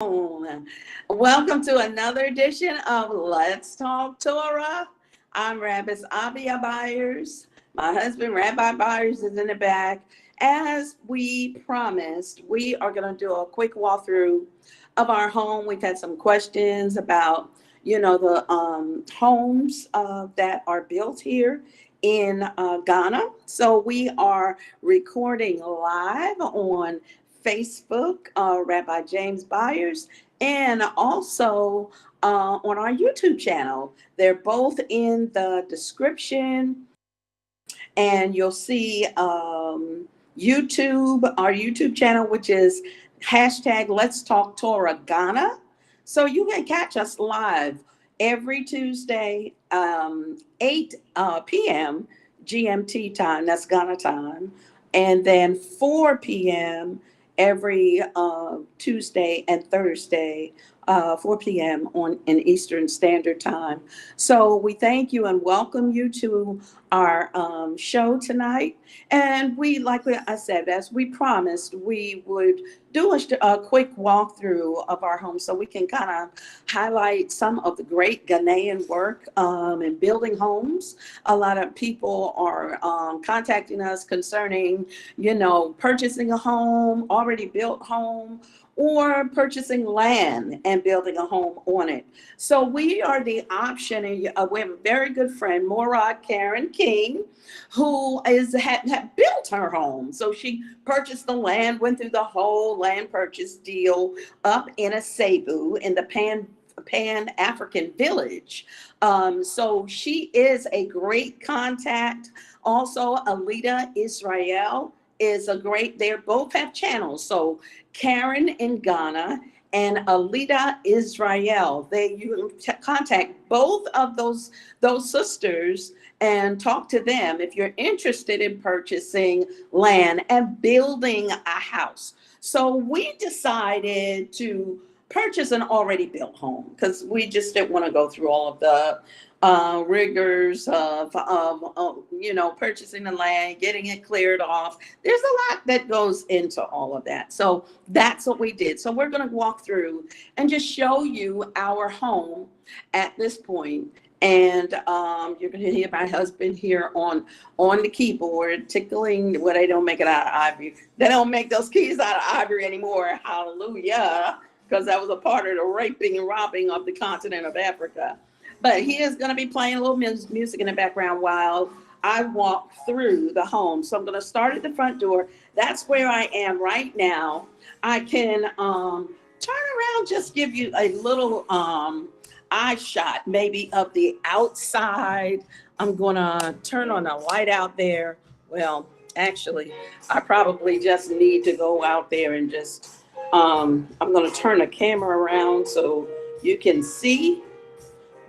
Welcome to another edition of Let's Talk Torah. I'm Rabbi Abia Byers. My husband, Rabbi Byers, is in the back. As we promised, we are going to do a quick walkthrough of our home. We've had some questions about, the homes that are built here in Ghana. So we are recording live on Facebook, Rabbi James Byers, and also on our YouTube channel. They're both in the description, and you'll see YouTube, our YouTube channel, which is hashtag Let's Talk Torah Ghana. So you can catch us live every Tuesday, 8 p.m. GMT time, that's Ghana time, and then 4 p.m. every Tuesday and Thursday, 4 p.m. in Eastern Standard Time. So we thank you and welcome you to our show tonight. And like I said, as we promised, we would do a quick walkthrough of our home so we can kind of highlight some of the great Ghanaian work in building homes. A lot of people are contacting us concerning, purchasing a home, already built home, or purchasing land and building a home on it. So we are the option, and we have a very good friend, Morad Karen King, who had built her home. So she purchased the land, went through the whole land purchase deal up in Asebu in the Pan-African village. So she is a great contact. Also, Alida Israel is they both have channels. So Karen in Ghana and Alida Israel, you can contact both of those sisters and talk to them if you're interested in purchasing land and building a house. So we decided to purchase an already built home because we just didn't want to go through all of the rigors of purchasing the land, getting it cleared off. There's a lot that goes into all of that. So that's what we did. So we're going to walk through and just show you our home at this point. And you're going to hear my husband here on the keyboard tickling. Well, they don't make it out of ivory. They don't make those keys out of ivory anymore. Hallelujah. Because that was a part of the raping and robbing of the continent of Africa. But he is going to be playing a little music in the background while I walk through the home. So I'm going to start at the front door. That's where I am right now. I can turn around, just give you a little eye shot maybe of the outside. I'm going to turn on the light out there. Well, actually, I probably just need to go out there and just, I'm going to turn the camera around so you can see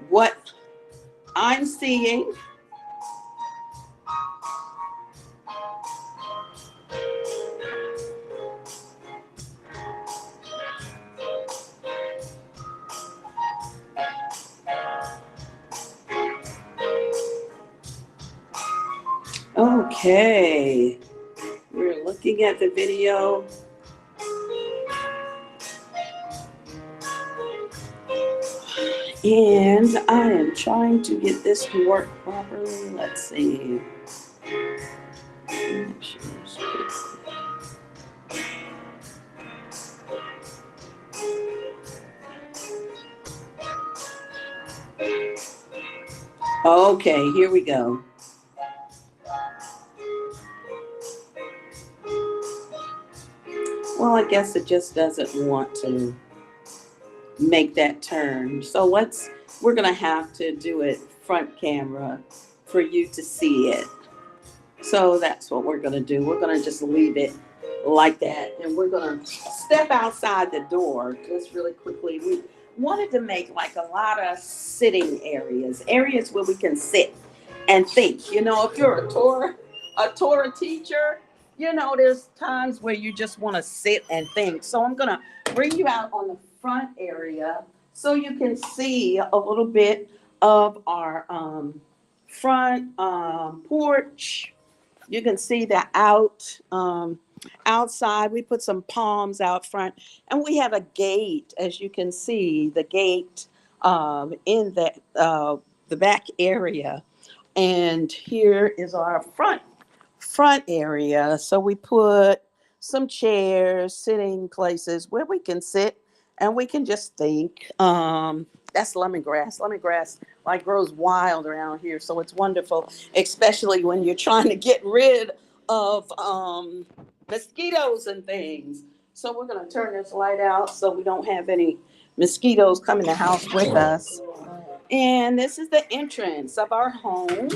what I'm seeing. Okay, we're looking at the video. And I am trying to get this to work properly. Let's see. Okay, here we go. Well, I guess it just doesn't want to make that turn. So we're going to have to do it front camera for you to see it. So that's what we're going to do. We're going to just leave it like that. And we're going to step outside the door just really quickly. We wanted to make like a lot of sitting areas where we can sit and think. If you're a Torah teacher, there's times where you just want to sit and think. So I'm going to bring you out on the front area so you can see a little bit of our front porch. You can see the outside. We put some palms out front, and we have a gate, as you can see, the gate in the back area. And here is our front area. So we put some chairs, sitting places where we can sit and we can just think. That's lemongrass. Lemongrass like grows wild around here, so it's wonderful, especially when you're trying to get rid of mosquitoes and things. So we're gonna turn this light out so we don't have any mosquitoes come in the house with us. And this is the entrance of our home.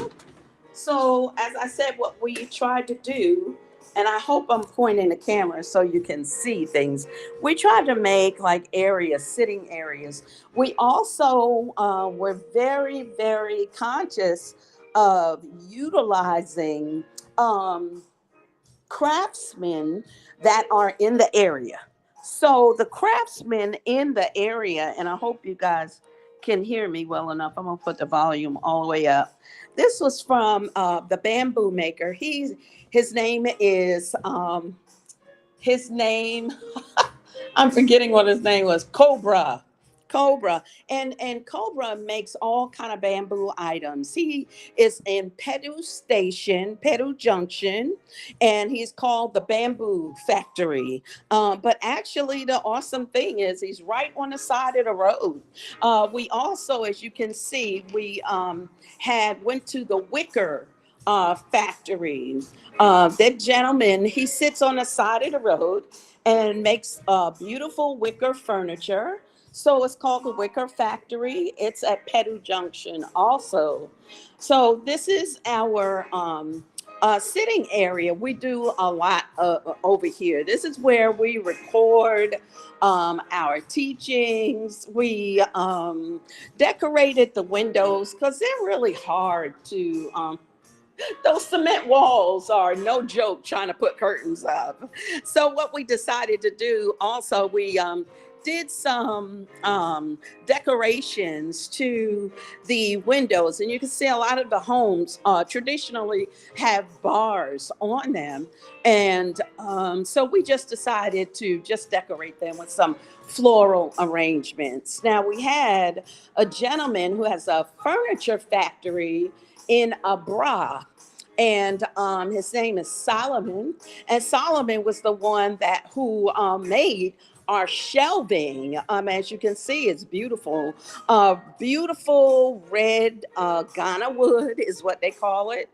So, as I said, what we tried to do, and I hope I'm pointing the camera so you can see things. We tried to make like areas, sitting areas. We also were very, very conscious of utilizing um, craftsmen that are in the area. So the craftsmen in the area, and I hope you guys can hear me well enough. I'm gonna put the volume all the way up. This was from the bamboo maker. His name is his name I'm forgetting what his name was. Cobra. And Cobra makes all kind of bamboo items. He is in Peru Junction, and he's called the Bamboo Factory. But actually, the awesome thing is he's right on the side of the road. We also, as you can see, we had went to the Wicker factory. That gentleman, he sits on the side of the road and makes beautiful wicker furniture. So it's called the Wicker Factory. It's at Peru Junction also. So this is our sitting area. We do a lot over here. This is where we record our teachings. We decorated the windows because they're really hard to those cement walls are no joke trying to put curtains up. So what we decided to do also, we did some decorations to the windows, and you can see a lot of the homes traditionally have bars on them, and so we just decided to just decorate them with some floral arrangements. Now we had a gentleman who has a furniture factory in Abra, and his name is Solomon. And Solomon was the one that who made our shelving. As you can see, it's beautiful. Beautiful red Ghana wood is what they call it.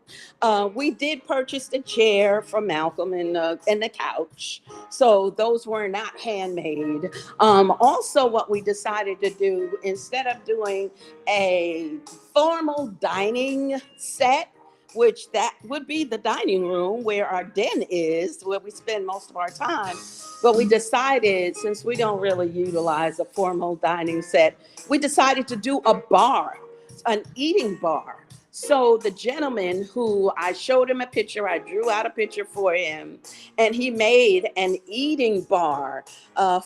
We did purchase the chair from Malcolm and the couch. So those were not handmade. Also, what we decided to do, instead of doing a formal dining set, which that would be the dining room where our den is, where we spend most of our time. But we decided, since we don't really utilize a formal dining set, we decided to do a bar, an eating bar. So the gentleman who I showed him a picture, I drew out a picture for him, and he made an eating bar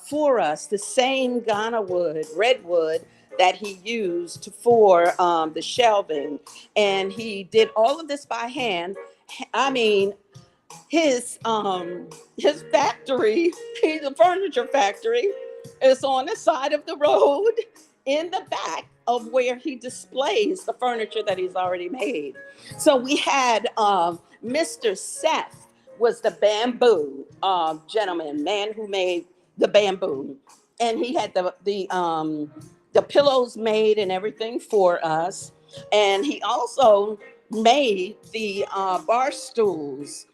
for us, the same Ghana wood, redwood, that he used for the shelving. And he did all of this by hand. I mean, his factory, he's a furniture factory, is on the side of the road in the back of where he displays the furniture that he's already made. So we had Mr. Seth was the bamboo gentleman, man who made the bamboo, and he had the pillows made and everything for us, and he also made the bar stools.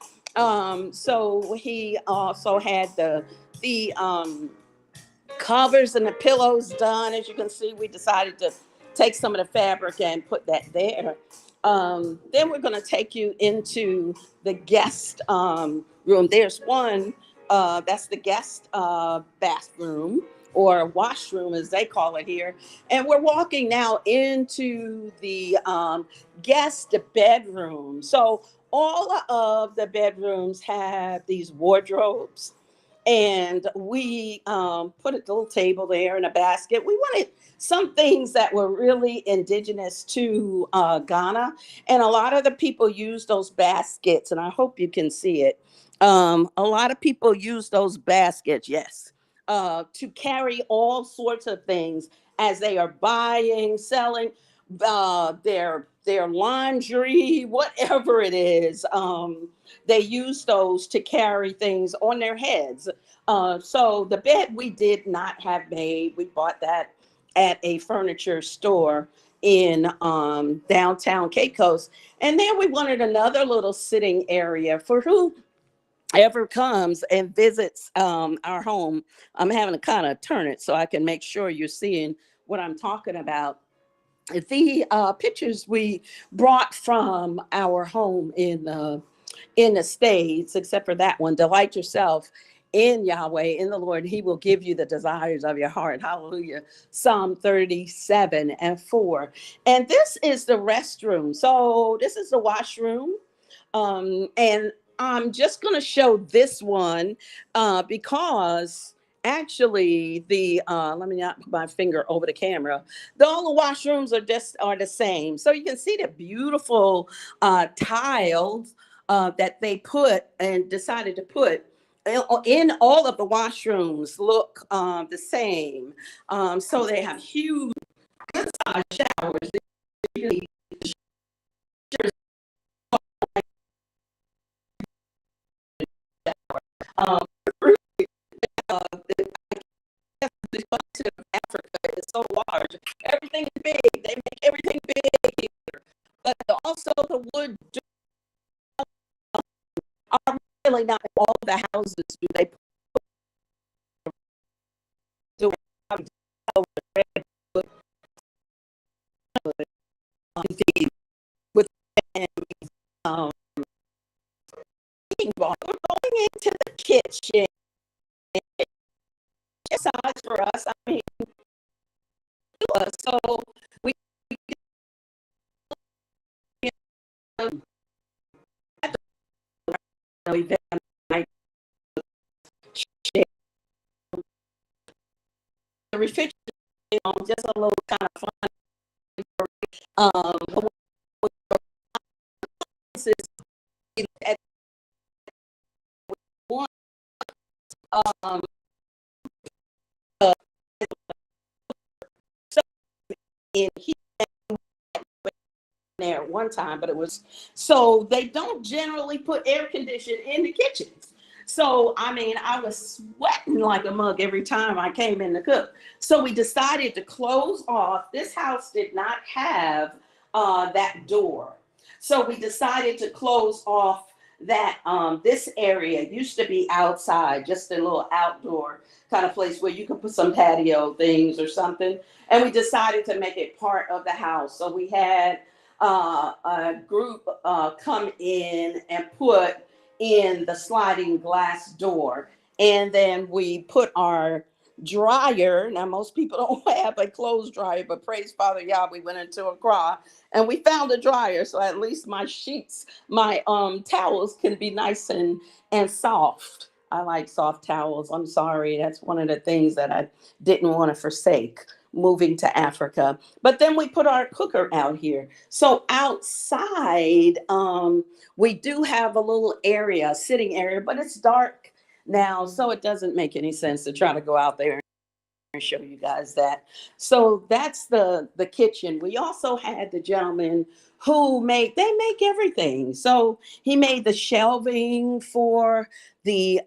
So he also had the covers and the pillows done. As you can see, we decided to take some of the fabric and put that there. Then we're going to take you into the guest room. There's one, that's the guest bathroom, or washroom as they call it here. And we're walking now into the guest bedroom. So all of the bedrooms have these wardrobes, and we put a little table there and a basket. We wanted some things that were really indigenous to Ghana, and a lot of the people use those baskets, and I hope you can see it. A lot of people use those baskets, yes, to carry all sorts of things as they are buying, selling their laundry, whatever it is. They use those to carry things on their heads. So the bed we did not have made. We bought that at a furniture store in downtown Cape Coast. And then we wanted another little sitting area for whoever comes and visits our home. I'm having to kind of turn it so I can make sure you're seeing what I'm talking about. The pictures we brought from our home in the States, except for that one, delight yourself in Yahweh, in the Lord, he will give you the desires of your heart. Hallelujah. Psalm 37:4. And this is the restroom. So this is the washroom. And I'm just going to show this one because actually let me not put my finger over the camera. All the washrooms are the same. So you can see the beautiful tiles that they put and decided to put in all of the washrooms look the same. So they have huge showers. Um, the continent of Africa is so large. Everything is big. They make everything big here. But also the wood are really not in all the houses. Do they put the with um, we're going into the kitchen. It's size for us. I mean, so we the refrigerator, just a little kind of fun. At one, so in here there at one time, but it was so they don't generally put air conditioning in the kitchens. So I mean, I was sweating like a mug every time I came in to cook. So we decided to close off. This house did not have that door, so we decided to close off that this area. Used to be outside, just a little outdoor kind of place where you could put some patio things or something. And we decided to make it part of the house. So we had a group come in and put in the sliding glass door. And then we put our dryer. Now, most people don't have a clothes dryer, but praise Father Yah, we went into a craw and we found a dryer. So at least my sheets, my towels can be nice and soft. I like soft towels. I'm sorry. That's one of the things that I didn't want to forsake moving to Africa. But then we put our cooker out here. So outside, we do have a little area, sitting area, but it's dark now, so it doesn't make any sense to try to go out there and show you guys that. So that's the kitchen. We also had the gentleman who make everything. So he made the shelving for the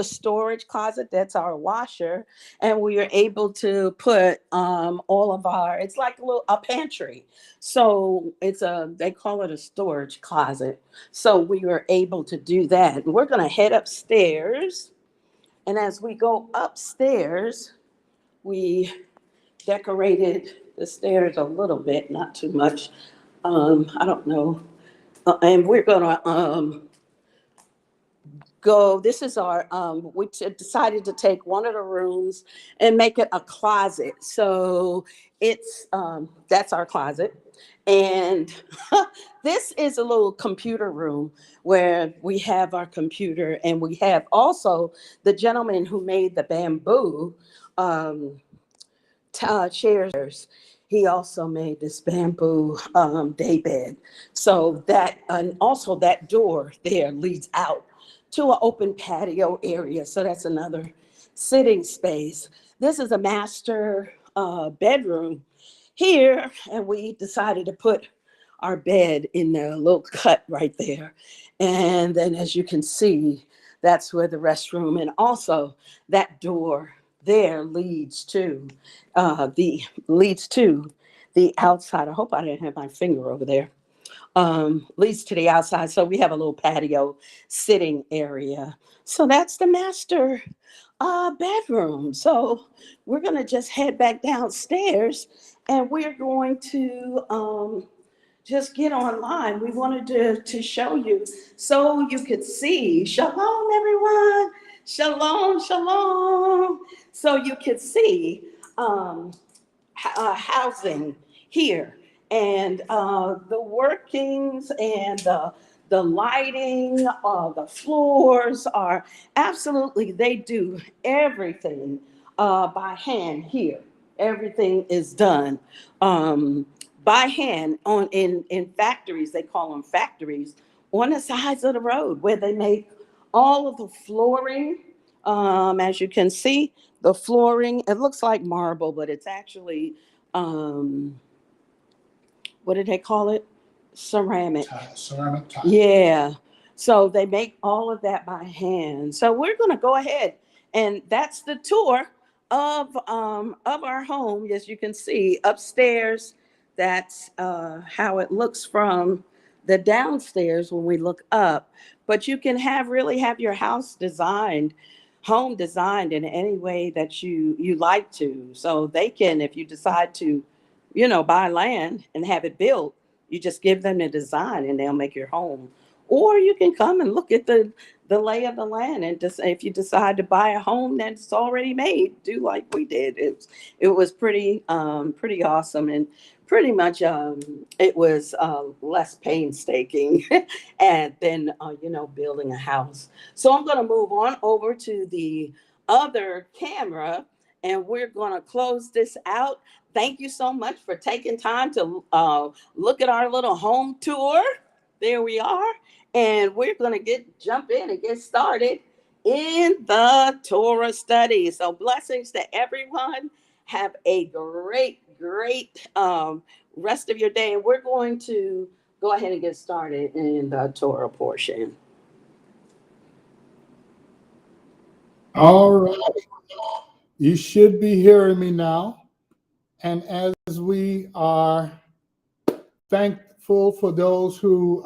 storage closet. That's our washer. And we were able to put all of our, it's like a pantry. So they call it a storage closet. So we were able to do that. And we're going to head upstairs. And as we go upstairs, we decorated the stairs a little bit, not too much. I don't know. And we're going to go. This is our, we decided to take one of the rooms and make it a closet. So that's our closet. And this is a little computer room where we have our computer, and we have also the gentleman who made the bamboo chairs. He also made this bamboo day bed. So that, and also that door there leads out to an open patio area. So that's another sitting space. This is a master bedroom here, and we decided to put our bed in the little cut right there. And then as you can see, that's where the restroom, and also that door there leads to the outside. I hope I didn't have my finger over there. Leads to the outside. So we have a little patio sitting area. So that's the master bedroom. So we're going to just head back downstairs, and we're going to just get online. We wanted to show you so you could see. Shalom, everyone. Shalom, shalom. So you could see housing here, and the workings, and the lighting, the floors are absolutely, they do everything by hand here. Everything is done by hand in factories. They call them factories on the sides of the road where they make all of the flooring. As you can see, the flooring, it looks like marble, but it's actually, what did they call it? Ceramic. Ceramic tile. Yeah. So they make all of that by hand. So we're going to go ahead, and that's the tour of our home. As you can see upstairs, that's how it looks from the downstairs when we look up. But you can really have your home designed in any way that you like to. So they can, if you decide to, buy land and have it built, you just give them the design and they'll make your home. Or you can come and look at the lay of the land, and just, if you decide to buy a home that's already made, do like we did. It was pretty awesome, and pretty much it was less painstaking and then building a house. So I'm going to move on over to the other camera, and we're going to close this out. Thank you so much for taking time to look at our little home tour. There we are. And we're going to jump in and get started in the Torah study. So blessings to everyone. Have a great rest of your day. And we're going to go ahead and get started in the Torah portion. All right. You should be hearing me now. And as we are thankful for those who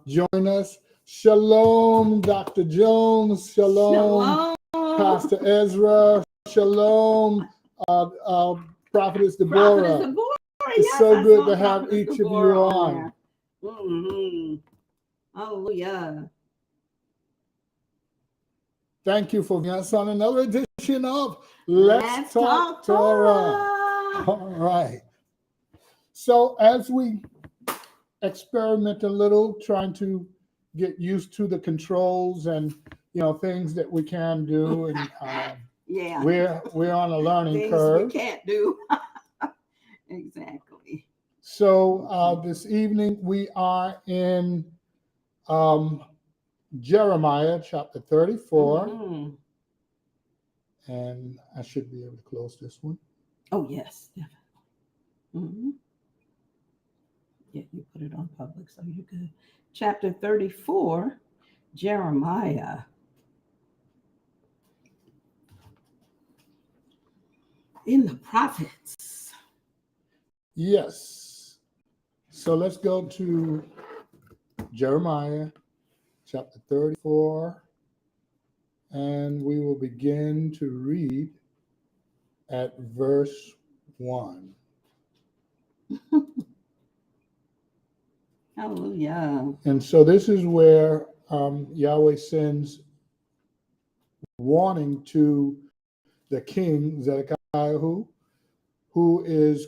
join us, shalom, Dr. Jones, shalom, Pastor Ezra, shalom, Prophetess Deborah. It's so good to have each of you on. Mm-hmm. Hallelujah. Thank you for being us on another edition of Let's Talk Torah. All right. So as we experiment a little, trying to get used to the controls and things that we can do, and yeah, we're on a learning things curve. We can't do. Exactly. So this evening we are in Jeremiah chapter 34. Mm-hmm. And I should be able to close this one. Oh, yes, definitely. Mm-hmm. Yeah, you put it on public, so you're good. Chapter 34, Jeremiah. In the prophets. Yes. So let's go to Jeremiah chapter 34. And we will begin to read at verse 1. Hallelujah. And so this is where Yahweh sends warning to the king, Zedekiah, who is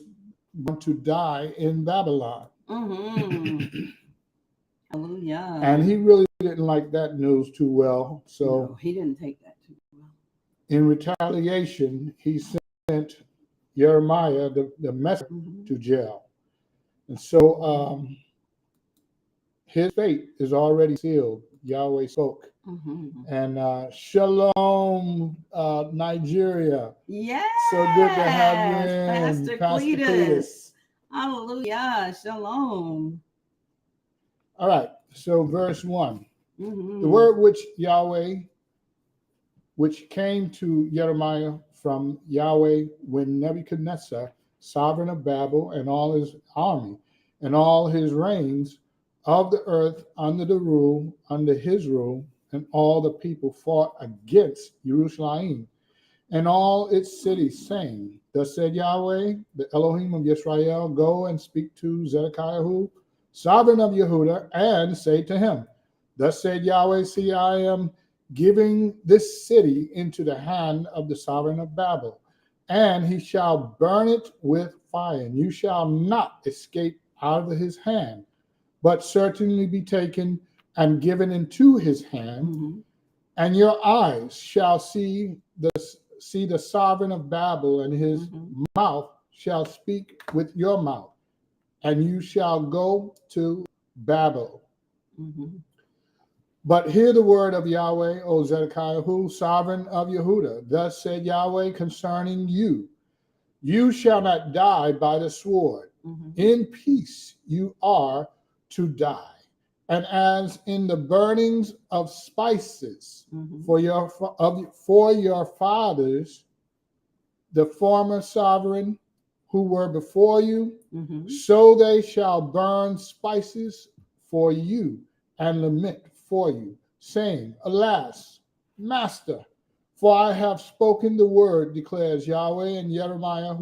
going to die in Babylon. Mm-hmm. Hallelujah. And he really didn't like that news too well. So no, he didn't take that too well. In retaliation, he sent Jeremiah, the messenger, to jail. And so his fate is already sealed. Yahweh spoke And Shalom, Nigeria. Yes. So good to have you in, Pastor Pastor Cletus. Hallelujah. Shalom. All right. So verse 1. The word which came to Jeremiah from Yahweh when Nebuchadnezzar, sovereign of Babel, and all his army, and all his reigns of the earth under his rule, and all the people fought against Jerusalem and all its cities, saying, Thus said Yahweh, the Elohim of Yisrael, go and speak to Zedekiah, sovereign of Yehuda, and say to him, Thus said Yahweh, see, I am giving this city into the hand of the sovereign of Babel, and he shall burn it with fire, and you shall not escape out of his hand, but certainly be taken and given into his hand, and your eyes shall see the sovereign of Babel, and his mouth shall speak with your mouth, and you shall go to Babel. But hear the word of Yahweh, O Zedekiah, sovereign of Yehuda. Thus said Yahweh concerning you, you shall not die by the sword. In peace you are to die. And as in the burnings of spices for your fathers, the former sovereign who were before you, so they shall burn spices for you and lament for you, saying, Alas, Master, for I have spoken the word, declares Yahweh. And Jeremiah,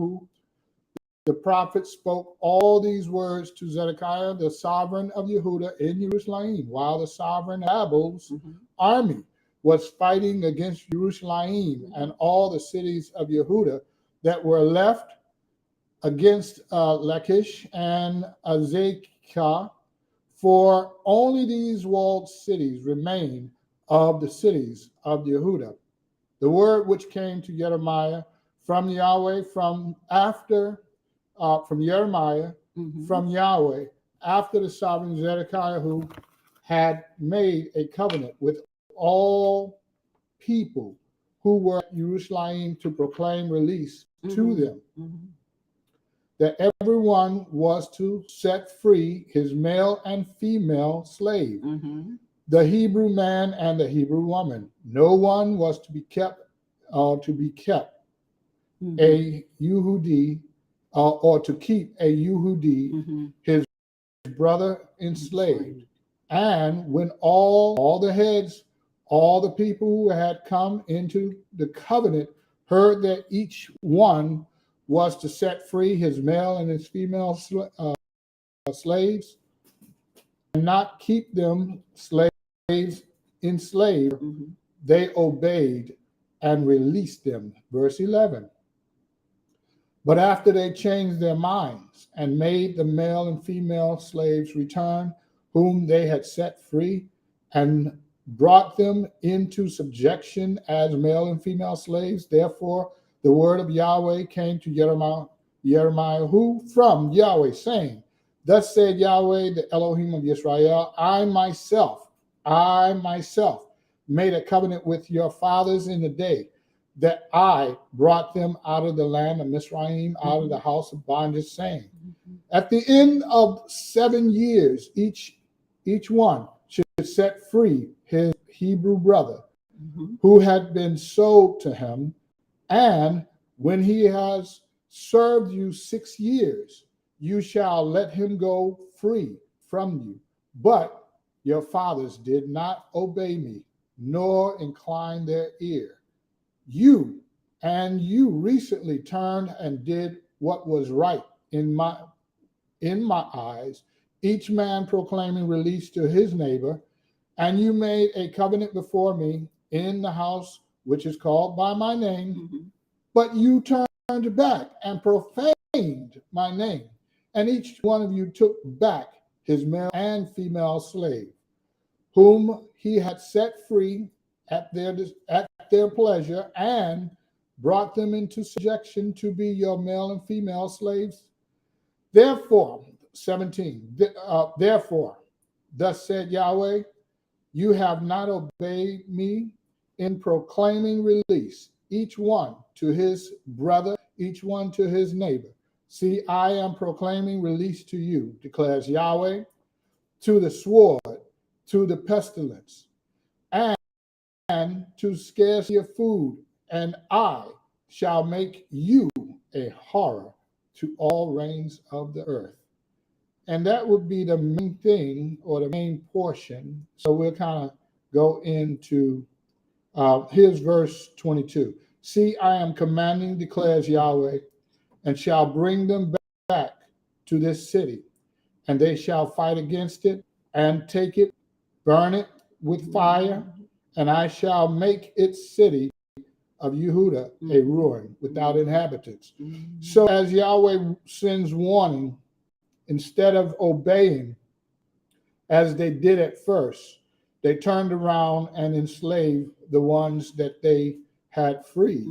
the prophet, spoke all these words to Zedekiah, the sovereign of Yehuda, in Jerusalem, while the sovereign of Babel's army was fighting against Jerusalem and all the cities of Yehuda that were left against Lachish and Azekah, for only these walled cities remain of the cities of Yehuda. The word which came to Jeremiah from Yahweh from Jeremiah from Yahweh after the sovereign Zedekiah, who had made a covenant with all people who were at Jerusalem to proclaim release to them, that everyone was to set free his male and female slave, the Hebrew man and the Hebrew woman. No one was to be kept a Yehudi, or to keep a Yehudi, his brother enslaved. And when all the heads, all the people who had come into the covenant heard that each one was to set free his male and his female slaves, and not keep them enslaved, they obeyed and released them. Verse 11. But after they changed their minds and made the male and female slaves return, whom they had set free, and brought them into subjection as male and female slaves, therefore the word of Yahweh came to Jeremiah, from Yahweh, saying, Thus said Yahweh, the Elohim of Yisrael, I myself made a covenant with your fathers in the day that I brought them out of the land of Mizraim, out of the house of bondage, saying, At the end of 7 years, each one should set free his Hebrew brother who had been sold to him, and when he has served you 6 years, you shall let him go free from you. But your fathers did not obey me, nor incline their ear. You recently turned and did what was right in my eyes, each man proclaiming release to his neighbor, and you made a covenant before me in the house which is called by my name, but you turned back and profaned my name, and each one of you took back his male and female slave, whom he had set free at their pleasure, and brought them into subjection to be your male and female slaves. Therefore, 17, therefore, thus said Yahweh, You have not obeyed me in proclaiming release, each one to his brother, each one to his neighbor. See, I am proclaiming release to you, declares Yahweh, to the sword, to the pestilence, and to scarcity of food, and I shall make you a horror to all reigns of the earth. And that would be the main thing, or the main portion. So we'll kind of go into, here's verse 22. See, I am commanding, declares Yahweh, and shall bring them back to this city, and they shall fight against it and take it, burn it with fire, and I shall make its city of Yehuda a ruin without inhabitants. So as Yahweh sends warning, instead of obeying as they did at first, they turned around and enslaved the ones that they had freed.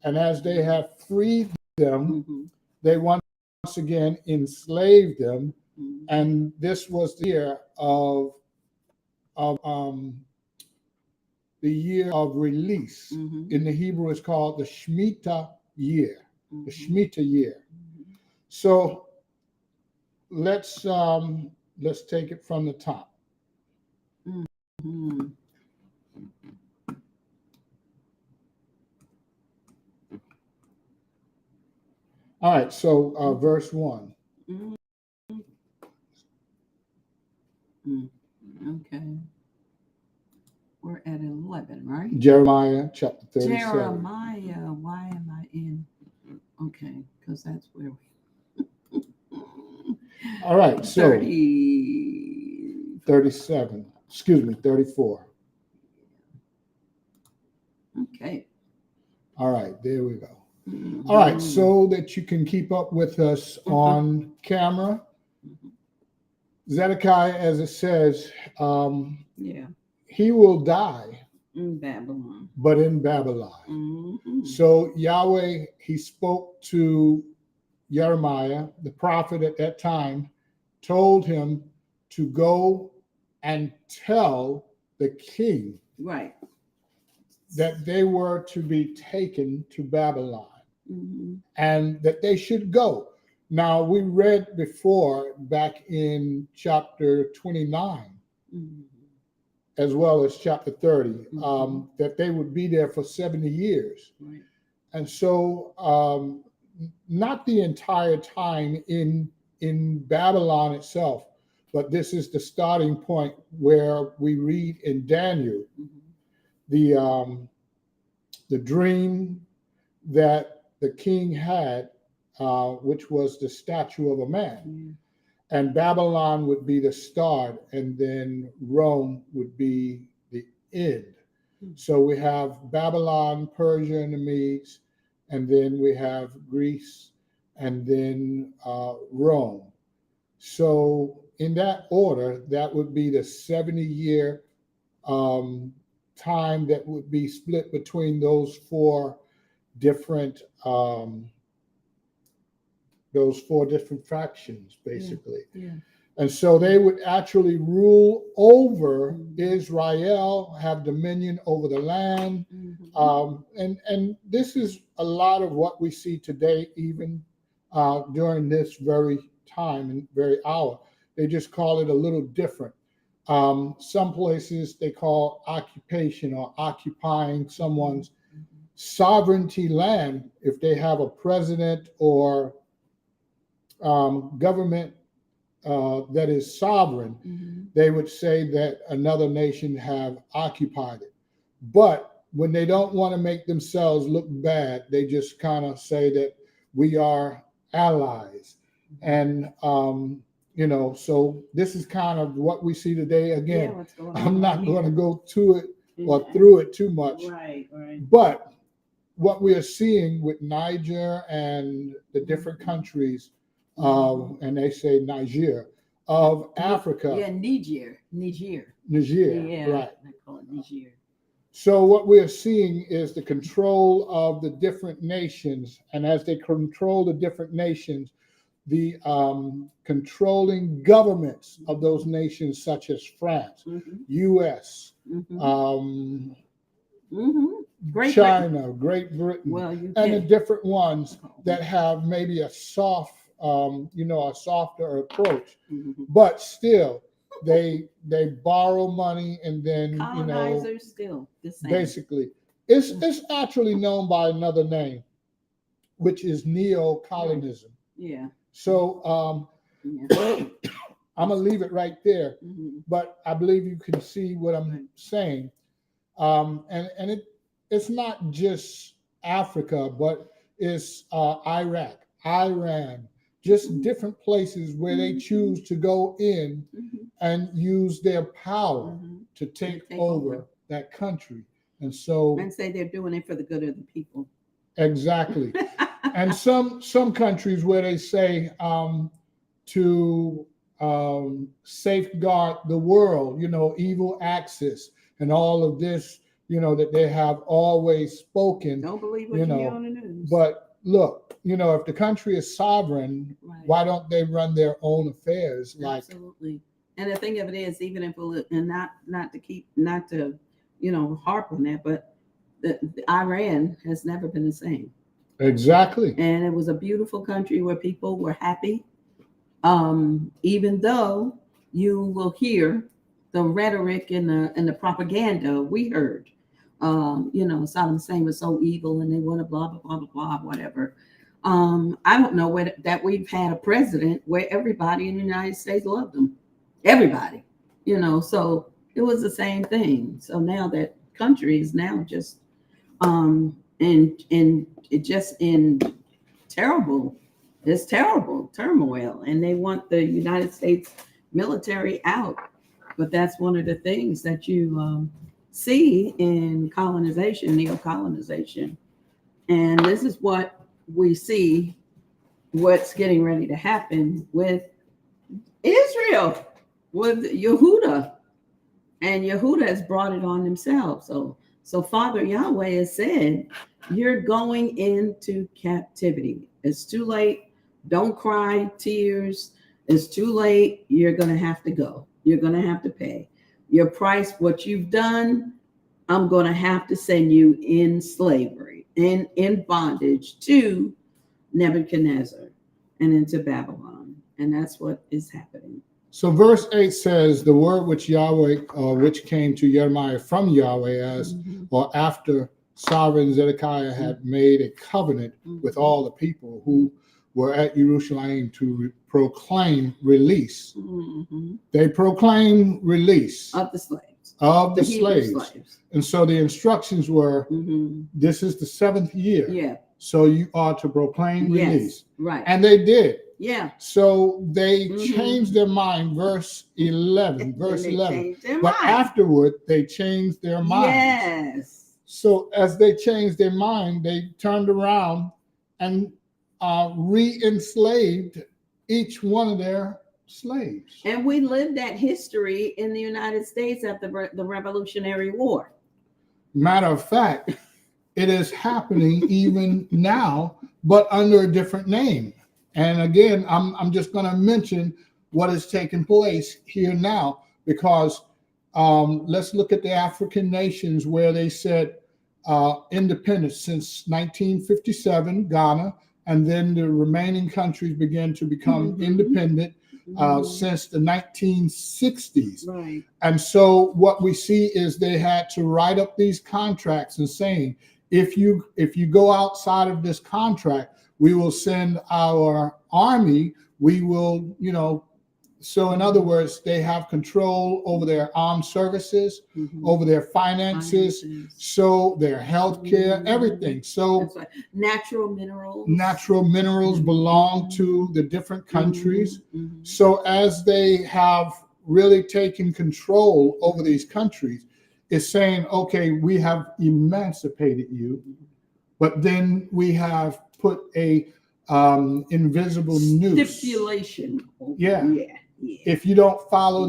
And as they had freed them, they once again enslaved them. And this was the year of the year of release. In the Hebrew, it's called the Shemitah year. The Shemitah year. So let's take it from the top. All right, so verse 1. Okay. We're at 11, right? Jeremiah chapter 37. Jeremiah, why am I in? Okay, because that's where we. All right, so 37. Excuse me, 34. Okay. All right, there we go. All right, so that you can keep up with us on camera. Zedekiah, as it says, he will die in Babylon, but in Babylon. So Yahweh, he spoke to Jeremiah, the prophet at that time, told him to go and tell the king that they were to be taken to Babylon and that they should go. Now, we read before back in chapter 29, as well as chapter 30, that they would be there for 70 years. And so not the entire time in Babylon itself, but this is the starting point where we read in Daniel the dream that the king had, which was the statue of a man. And Babylon would be the start, and then Rome would be the end. So we have Babylon, Persia, and the Medes, and then we have Greece, and then Rome. So in that order, that would be the 70-year time that would be split between those four different factions, basically. And so they would actually rule over Israel, have dominion over the land. And this is a lot of what we see today, even during this very time and very hour. They just call it a little different. Some places they call occupation or occupying someone's sovereignty land. If they have a president or government that is sovereign, they would say that another nation have occupied it. But when they don't want to make themselves look bad, they just kind of say that we are allies. And so this is kind of what we see today. Again, I'm not going to go to it or through it too much. Right. But what we are seeing with Niger and the different countries, and they say Niger, of Africa. Yeah, Niger. Yeah, right. They call it Niger. So what we're seeing is the control of the different nations. And as they control the different nations, the controlling governments of those nations, such as France, U.S., China, Great Britain, and the different ones that have maybe a soft, a softer approach, but still they borrow money and then colonizers still the same. Basically, it's actually known by another name, which is neo-colonism. Yeah. So I'm gonna leave it right there, but I believe you can see what I'm saying. And it's not just Africa, but it's Iraq, Iran, just different places where they choose to go in and use their power to take over that country. And say they're doing it for the good of the people. Exactly. And some countries where they say to safeguard the world, evil access and all of this, that they have always spoken. Don't believe what you hear on the news. But look, if the country is sovereign, why don't they run their own affairs? Absolutely. And the thing of it is, even if not to harp on that, but the Iran has never been the same. Exactly. And it was a beautiful country where people were happy. Even though you will hear the rhetoric and the propaganda we heard, Saddam Hussein was so evil and they want to blah, blah, blah, blah, blah, whatever. I don't know that we've had a president where everybody in the United States loved him. Everybody, so it was the same thing. So now that country is now just terrible turmoil, and they want the United States military out. But that's one of the things that you see in colonization, neo-colonization. And this is what we see, what's getting ready to happen with Israel, with Yehuda. And Yehuda has brought it on themselves. So Father Yahweh has said, you're going into captivity. It's too late. Don't cry tears. It's too late. You're going to have to go. You're going to have to pay your price. What you've done, I'm going to have to send you in slavery, in bondage to Nebuchadnezzar and into Babylon. And that's what is happening. So verse 8 says, the word which Yahweh, which came to Jeremiah from Yahweh or after sovereign Zedekiah had made a covenant with all the people who were at Jerusalem to proclaim release. They proclaimed release of the slaves. Of the slaves. And so the instructions were, this is the 7th year. Yeah. So you are to proclaim release. Right. And they did. Yeah. So they changed their mind, verse 11. But afterward, they changed their mind. Yes. So as they changed their mind, they turned around and re-enslaved each one of their slaves. And we lived that history in the United States after the Revolutionary War. Matter of fact, it is happening even now, but under a different name. And again, I'm just going to mention what is taking place here now, because let's look at the African nations where they said independence since 1957, Ghana, and then the remaining countries began to become independent since the 1960s. Right. And so what we see is they had to write up these contracts and saying, if you go outside of this contract, we will send our army. We will, so in other words, they have control over their armed services, over their finances, so their health care, everything. So right. Natural minerals belong to the different countries. So as they have really taken control over these countries, it's saying, okay, we have emancipated you, but then we have put a invisible noose. Stipulation. Yeah. If you don't follow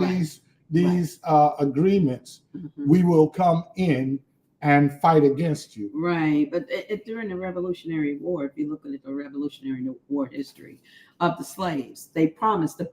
these agreements, we will come in and fight against you. Right. But during the Revolutionary War, if you look at the Revolutionary War history of the slaves, the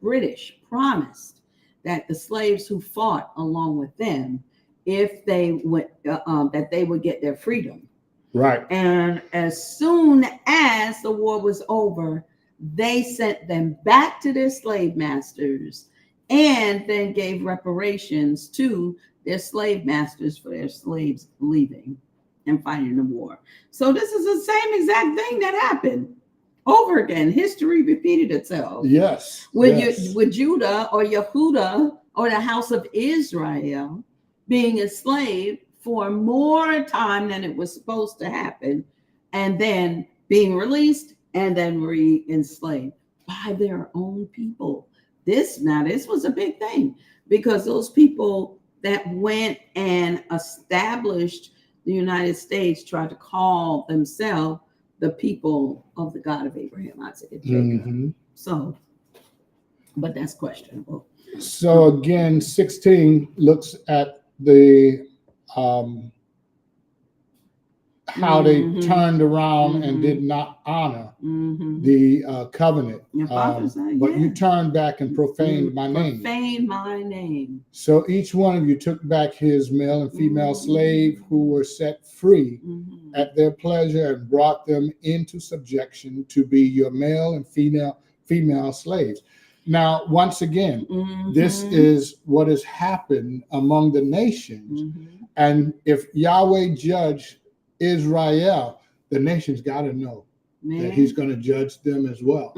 British promised that the slaves who fought along with them, if they would, that they would get their freedom. Right. And as soon as the war was over, they sent them back to their slave masters and then gave reparations to their slave masters for their slaves leaving and fighting the war. So this is the same exact thing that happened over again. History repeated itself. Yes. With Judah or Yehuda or the house of Israel being enslaved for more time than it was supposed to happen, and then being released and then re-enslaved by their own people. This was a big thing, because those people that went and established the United States tried to call themselves the people of the God of Abraham, Isaac, and Jacob. Mm-hmm. So, but that's questionable. So again, 16 looks at the how they turned around and did not honor the covenant. But you turned back and profaned my name. Profaned my name. So each one of you took back his male and female slave who were set free at their pleasure and brought them into subjection to be your male and female slaves. Now, once again, this is what has happened among the nations. And if Yahweh judged Israel, the nations got to know that he's going to judge them as well.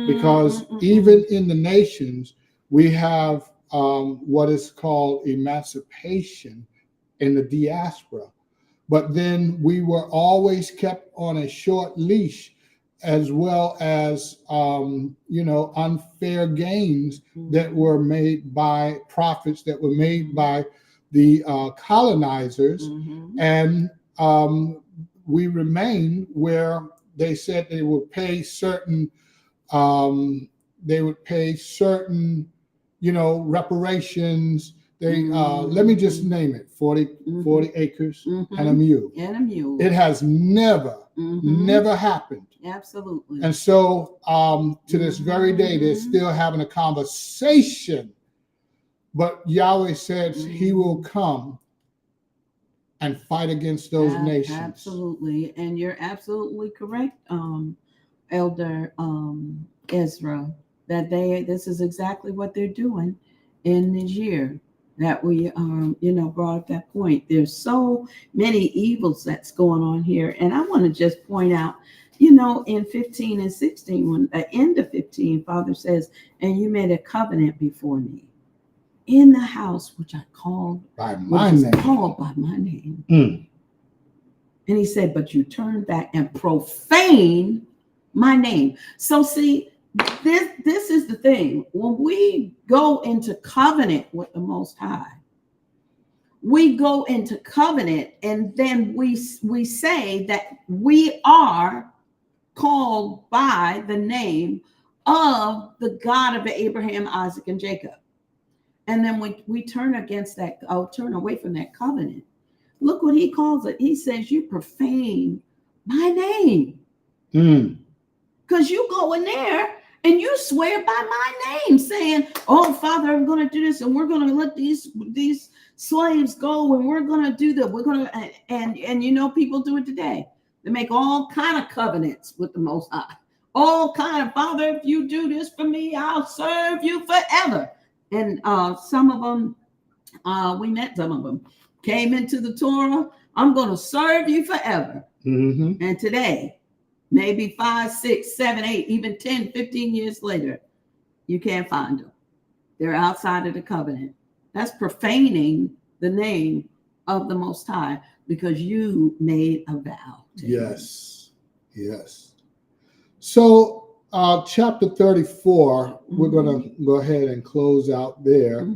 Because even in the nations, we have what is called emancipation in the diaspora. But then we were always kept on a short leash, as well as, unfair gains that were made by profits that were made by the colonizers. And we remain where they said they would pay certain, reparations. They let me just name it: 40 acres and a mule. It has never happened. Absolutely. And so to this very day, they're still having a conversation. But Yahweh says he will come and fight against those nations. Absolutely. And you're absolutely correct, Elder Ezra, that this is exactly what they're doing in this year. That we brought up that point. There's so many evils that's going on here. And I want to just point out, in 15 and 16, when at the end of 15, Father says, and you made a covenant before me in the house which I called by my name. And he said, but you turned back and profaned my name. So see, this is the thing. When we go into covenant with the Most High, we go into covenant, and then we say that we are called by the name of the God of Abraham, Isaac, and Jacob. And then we turn against that, turn away from that covenant. Look what he calls it. He says, you profane my name. Because you go in there and you swear by my name, saying, oh, Father, I'm going to do this, and we're going to let these slaves go, and we're going to do that. We're going to, and people do it today. They make all kind of covenants with the Most High. All kind of, Father, if you do this for me, I'll serve you forever. And some of them, we met some of them, came into the Torah. I'm going to serve you forever. And today, maybe 5, 6, 7, 8, even 10, 15 years later, you can't find them. They're outside of the covenant. That's profaning the name of the Most High, because you made a vow to him. Yes. So chapter 34, we're going to go ahead and close out there.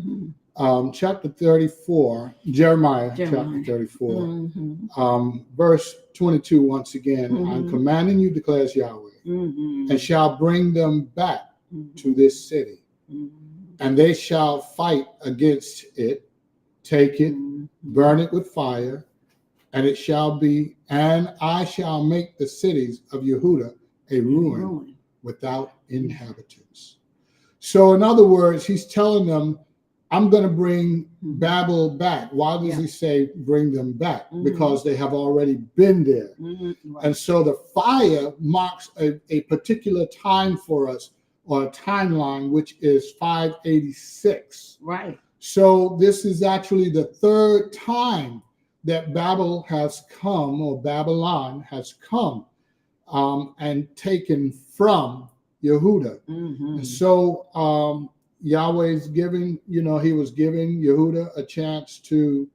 Chapter 34, Jeremiah. Chapter 34, verse 22, once again, I'm commanding you, declares Yahweh, and shall bring them back to this city, and they shall fight against it, take it, burn it with fire, and it shall be, and I shall make the cities of Yehuda a ruin without inhabitants. So in other words, he's telling them, I'm going to bring Babel back. Why does he say bring them back? Because they have already been there. And so the fire marks a particular time for us, or a timeline, which is 586. Right. So this is actually the third time that Babel has come, or Babylon has come and taken from Yehuda. And so Yahweh's giving, he was giving Yehuda a chance to,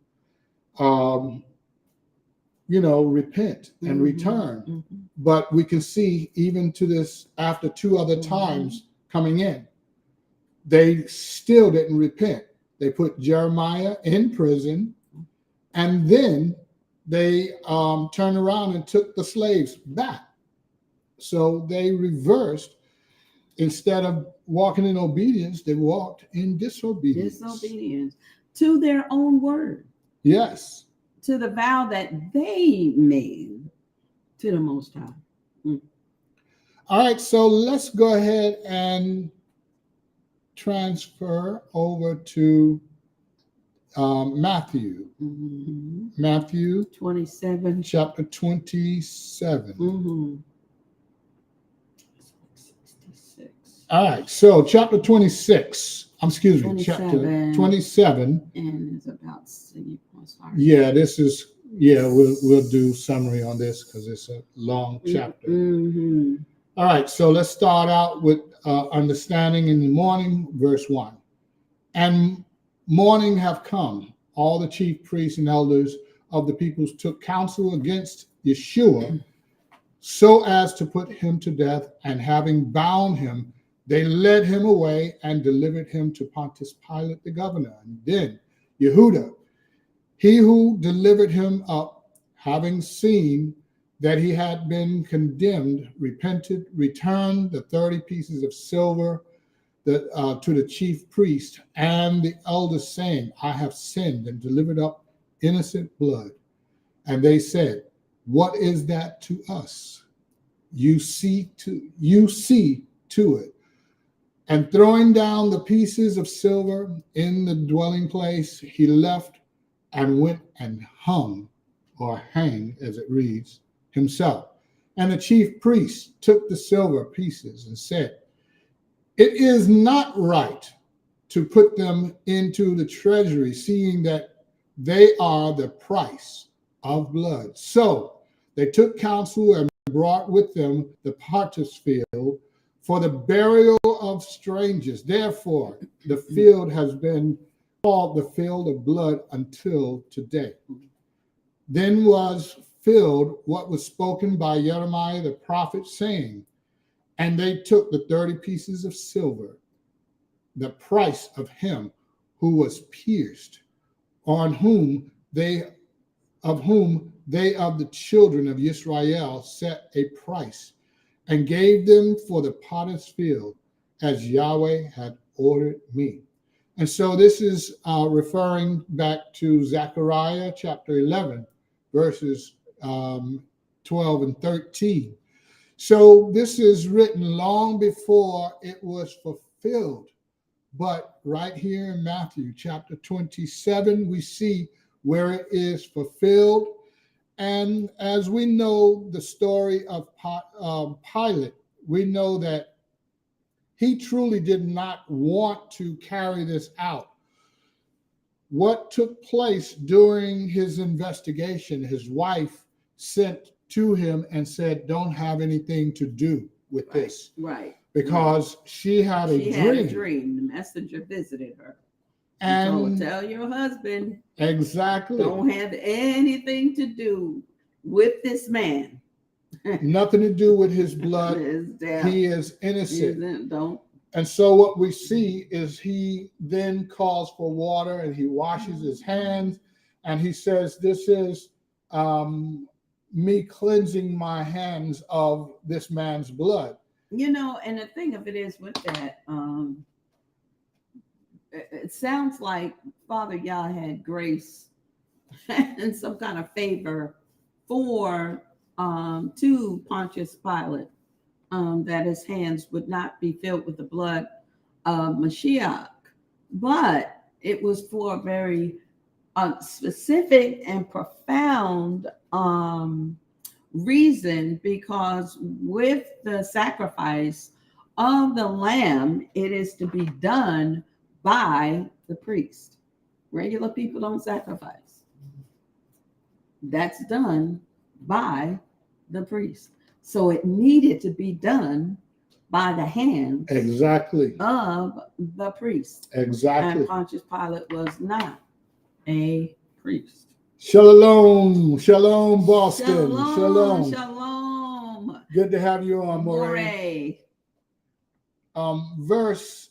repent and return. But we can see even to this, after two other times coming in, they still didn't repent. They put Jeremiah in prison, and then they turned around and took the slaves back. So they reversed. Instead of walking in obedience, they walked in disobedience. Disobedience to their own word. Yes. To the vow that they made to the Most High. All right, so let's go ahead and transfer over to Matthew. Matthew 27. Chapter 27. 66. All right, so chapter 26. Chapter 27. And it's about Yeah, this is, we'll do summary on this because it's a long chapter. All right, so let's start out with understanding in the morning, verse 1. And morning have come, all the chief priests and elders of the peoples took counsel against Yahshua, so as to put him to death, and having bound him, they led him away and delivered him to Pontius Pilate the governor. And then Yehuda, he who delivered him up, having seen that he had been condemned, repented, returned the 30 pieces of silver to the chief priest and the elders, saying, I have sinned and delivered up innocent blood. And they said, what is that to us? You see to it. And throwing down the pieces of silver in the dwelling place, he left and went and hung, or hanged as it reads, himself. And the chief priest took the silver pieces and said, it is not right to put them into the treasury, seeing that they are the price of blood. So they took counsel and brought with them the potter's field for the burial of strangers. Therefore, the field has been called the field of blood until today. Then was filled what was spoken by Jeremiah the prophet, saying, and they took the 30 pieces of silver, the price of him who was pierced, of whom they of the children of Israel set a price, and gave them for the potter's field, as Yahweh had ordered me. And so this is referring back to Zechariah chapter 11, verses 12 and 13. So this is written long before it was fulfilled. But right here in Matthew chapter 27, we see where it is fulfilled. And as we know the story of Pilate, we know that he truly did not want to carry this out. What took place during his investigation, his wife sent to him and said, don't have anything to do with this. Right. Because she had a dream. The messenger visited her. And told, tell your husband. Exactly. Don't have anything to do with this man. Nothing to do with his blood. He is innocent. Don't. And so what we see is he then calls for water and he washes his hands and he says, this is me cleansing my hands of this man's blood. And the thing of it is with that, it sounds like Father Yah had grace and some kind of favor for to Pontius Pilate, that his hands would not be filled with the blood of Mashiach, but it was for a very specific and profound reason, because with the sacrifice of the lamb, it is to be done by the priest. Regular people don't sacrifice. That's done by the priest. So it needed to be done by the hands Exactly. of the priest. Exactly. And Pontius Pilate was not a priest. Shalom. Shalom, Boston. Shalom. Shalom. Good to have you on, Moray. Verse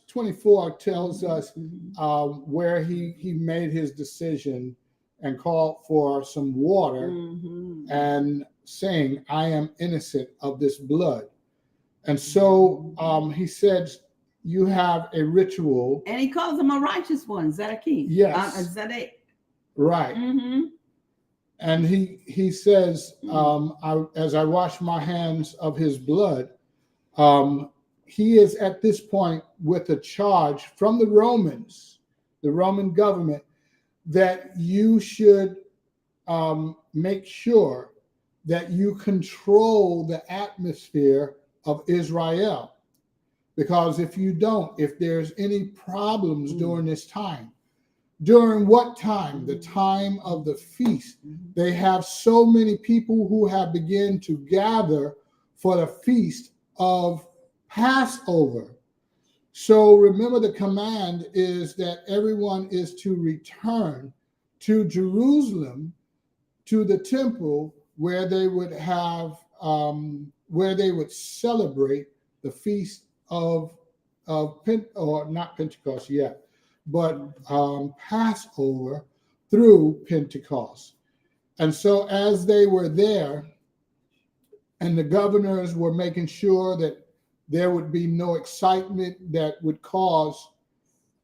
24 tells us where he made his decision and called for some water and saying, I am innocent of this blood. And so he said, you have a ritual. And he calls him a righteous one, Zedekiah. Yes. Zedek. Right. And he says, as I wash my hands of his blood, he is at this point with a charge from the Romans, the Roman government, that you should make sure that you control the atmosphere of Israel. Because if you don't, if there's any problems during this time, during what time? The time of the feast. They have so many people who have begun to gather for the feast of Passover. So remember, the command is that everyone is to return to Jerusalem, to the temple where they would have, where they would celebrate the feast of not Pentecost yet, but Passover through Pentecost. And so as they were there, and the governors were making sure that there would be no excitement that would cause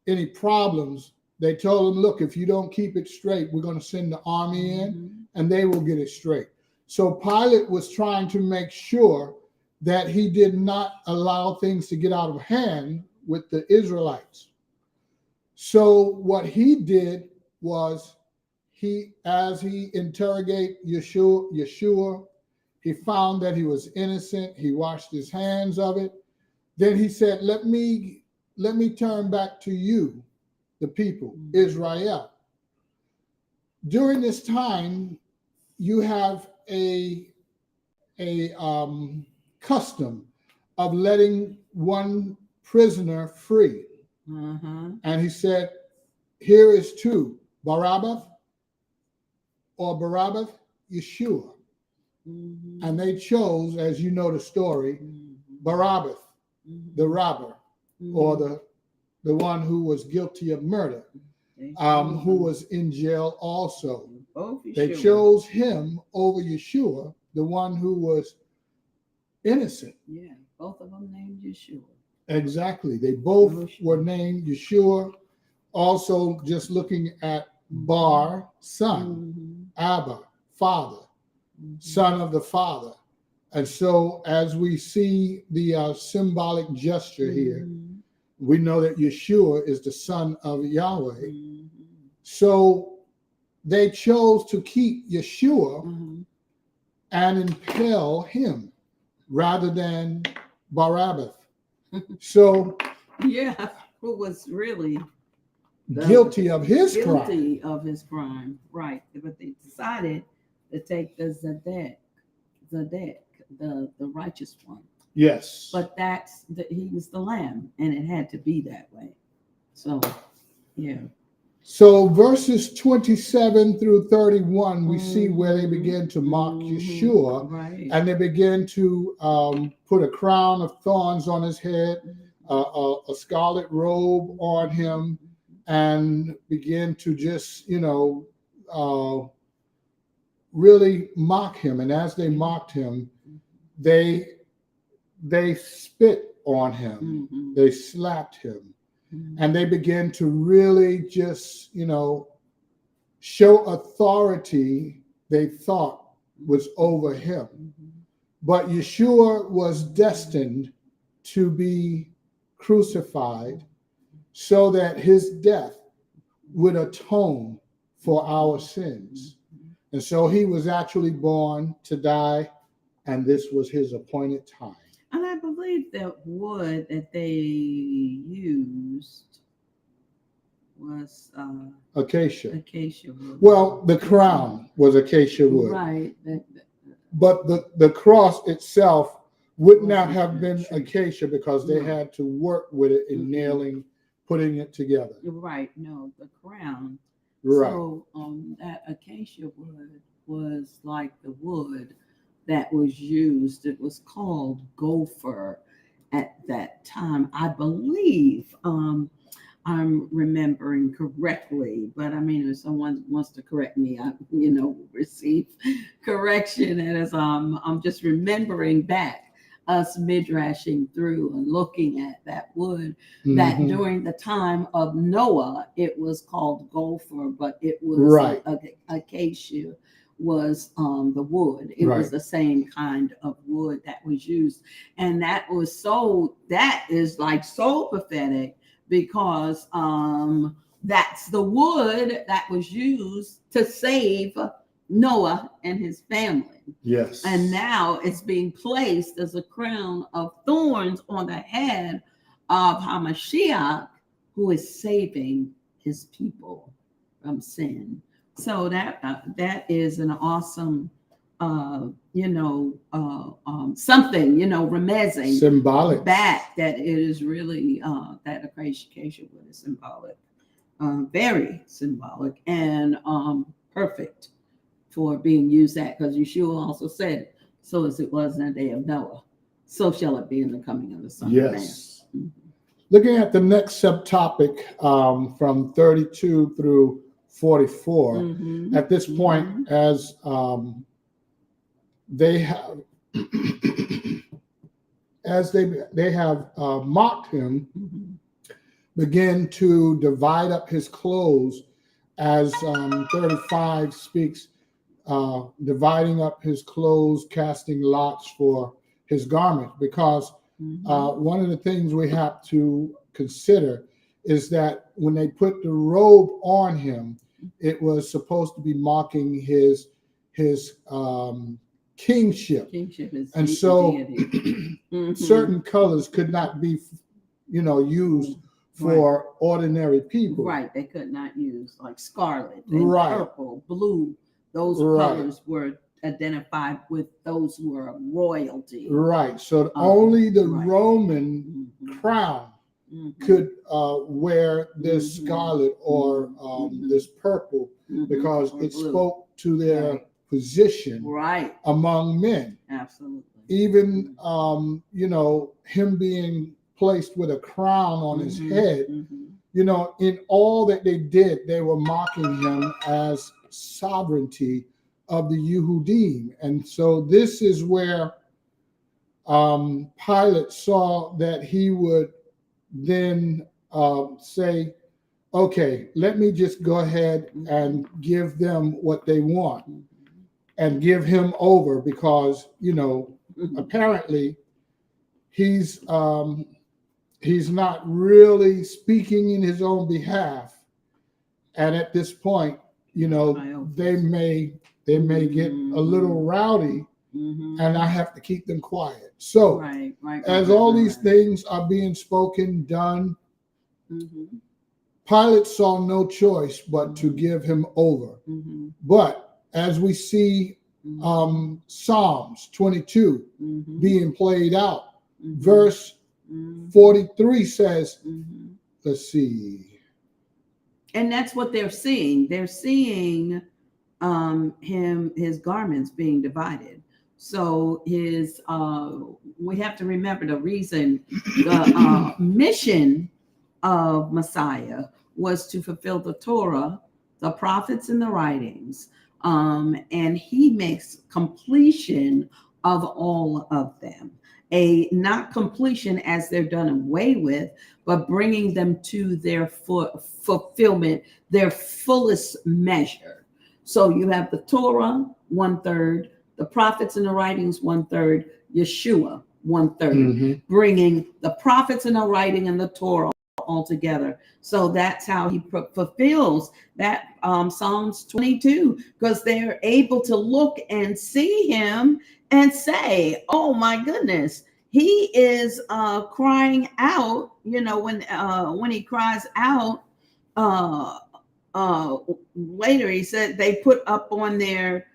any problems, they told them, look, if you don't keep it straight, we're going to send the army in and they will get it straight. So Pilate was trying to make sure that he did not allow things to get out of hand with the Israelites. So what he did was, as he interrogated Yahshua, he found that he was innocent. He washed his hands of it. Then he said, let me turn back to you, the people, Israel. During this time, you have a custom of letting one prisoner free. And he said, here is two, Barabbas or Barabbas, Yahshua. And they chose, as you know the story, Barabbas, the robber, or the one who was guilty of murder, who was in jail also. They chose him over Yahshua, the one who was innocent. Yeah, both of them named Yahshua. Exactly. They both were named Yahshua. Also, just looking at Bar, son, Abba, father, son of the Father. And so as we see the symbolic gesture here, we know that Yahshua is the son of Yahweh. So they chose to keep Yahshua and impale him rather than Barabbas. So yeah, who was really guilty of his crime. Guilty of his crime, right. But they decided to take the Zedek, the righteous one. Yes. But he was the lamb, and it had to be that way. So, yeah. So verses 27 through 31, we see where they begin to mock Yahshua, right. And they begin to put a crown of thorns on his head, a scarlet robe on him, and begin to just, really mock him. And as they mocked him, they spit on him, they slapped him. And they begin to really just, show authority they thought was over him. But Yahshua was destined to be crucified so that his death would atone for our sins. And so he was actually born to die, and this was his appointed time. And I believe that wood that they used was Acacia. acacia wood. Well, the crown was acacia wood. Right. But the cross itself would not Wasn't have been true. acacia because they had to work with it in nailing, putting it together. Right. No, the crown. Right. So that acacia wood was like the wood that was used. It was called gopher at that time. I believe I'm remembering correctly, but I mean, if someone wants to correct me, I receive correction. And as I'm just remembering back us midrashing through and looking at that wood, that during the time of Noah, it was called gopher, but it was Right. Acacia was the wood. It was the same kind of wood that was used. And that is like so prophetic, because that's the wood that was used to save Noah and his family. Yes. And now it's being placed as a crown of thorns on the head of Hamashiach, who is saving his people from sin. So that is an awesome, something, remezing symbolic back that it is really that acacia wood is symbolic, very symbolic, and perfect for being used at, because Yahshua also said, so as it was in the day of Noah, so shall it be in the coming of the Son of Man. Yes. Looking at the next subtopic from 32 through 44, at this point, as they have mocked him, begin to divide up his clothes, as 35 speaks, dividing up his clothes, casting lots for his garment, because one of the things we have to consider is that when they put the robe on him, it was supposed to be mocking his kingship. And so certain colors could not be, used for ordinary people. Right. They could not use like scarlet and purple, blue. Those colors were identified with those who were royalty. Right. So only the Roman crown could wear this scarlet or this purple, because it spoke to their position among men. Absolutely. Even him being placed with a crown on his head, in all that they did, they were mocking him as sovereignty of the Yehudim. And so this is where Pilate saw that he would then say, okay, let me just go ahead and give them what they want and give him over, because apparently he's not really speaking in his own behalf, and at this point, they may get a little rowdy, and I have to keep them quiet. So as all these things are being spoken, done, Pilate saw no choice but to give him over. But as we see Psalms 22 being played out, verse 43 says, let's see. And that's what they're seeing. They're seeing his garments being divided. So we have to remember the reason, the mission of Messiah was to fulfill the Torah, the prophets, and the writings. And he makes completion of all of them. a not completion as they're done away with, but bringing them to their fulfillment, their fullest measure. So you have the Torah, 1/3, the prophets and the writings, 1/3, Yahshua, 1/3, bringing the prophets and the writing and the Torah all together. So that's how he fulfills that Psalms 22, because they're able to look and see him and say, oh my goodness, he is crying out, when he cries out, later he said they put up on their,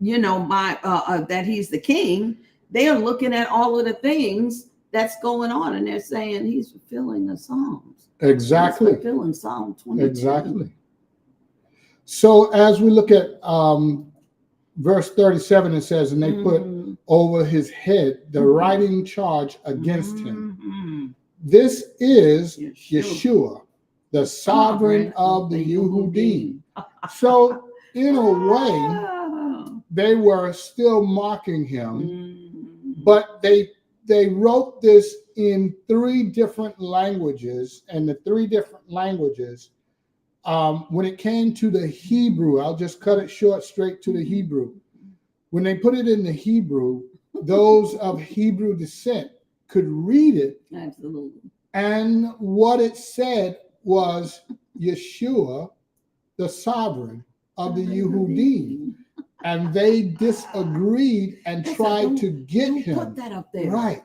that he's the king. They are looking at all of the things that's going on, and they're saying he's fulfilling the Psalms. Exactly. He's fulfilling Psalm 22. Exactly. So as we look at verse 37, it says, and they put over his head the writing charge against him. This is Yahshua, the sovereign of the Yehudim. So in a way, they were still mocking him, but they wrote this in 3 different languages, and the 3 different languages, when it came to the Hebrew, I'll just cut it short straight to the Hebrew. When they put it in the Hebrew, those of Hebrew descent could read it. Absolutely. And what it said was Yahshua, the sovereign of the Yehudim. And they disagreed and tried to get him. Put that up there. Right.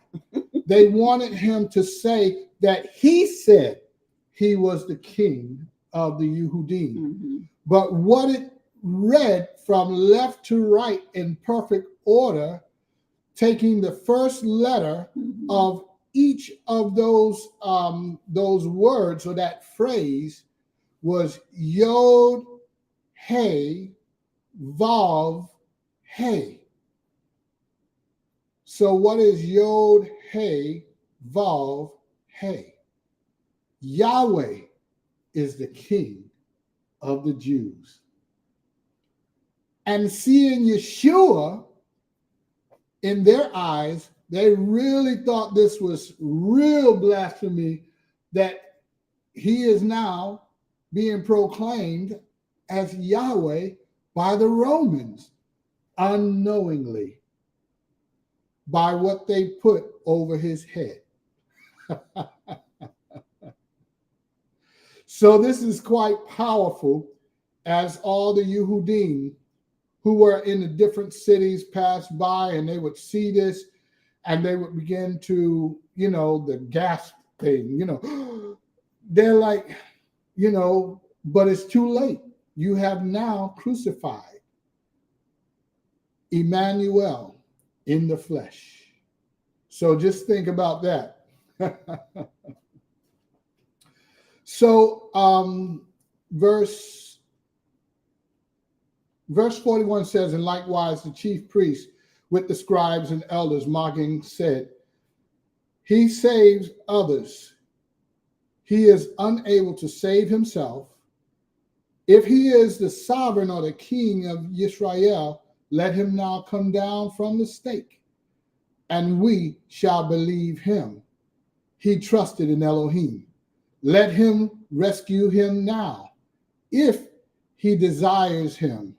They wanted him to say that he said he was the king of the Yehudim. But what it read from left to right in perfect order, taking the first letter of each of those words or that phrase was Yod, Hey, Vav, Hey. So what is Yod, Hey, Vav, Hey? Yahweh is the king of the Jews. And seeing Yahshua, in their eyes, they really thought this was real blasphemy, that he is now being proclaimed as Yahweh by the Romans, unknowingly, by what they put over his head. So this is quite powerful, as all the Yehudim who were in the different cities passed by, and they would see this, and they would begin to, the gasp thing, they're like, but it's too late. You have now crucified Emmanuel in the flesh. So just think about that. So verse 41 says, and likewise the chief priests with the scribes and elders mocking said, he saves others. He is unable to save himself. If he is the sovereign or the king of Israel, let him now come down from the stake, and we shall believe him. He trusted in Elohim. Let him rescue him now, if he desires him.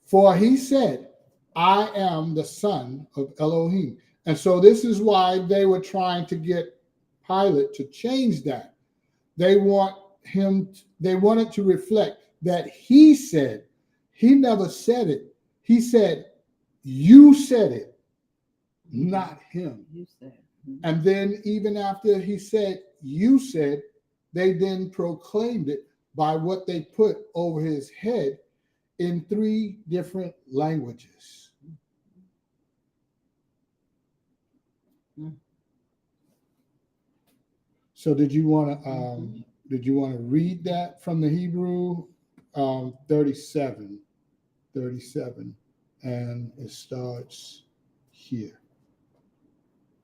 For he said, I am the son of Elohim. And so this is why they were trying to get Pilate to change that. They wanted to reflect that he said. He never said it. He said, you said it, not him. You said. And then even after he said, you said, they then proclaimed it by what they put over his head in 3 different languages. So did you want to read that from the Hebrew? 37, and it starts here.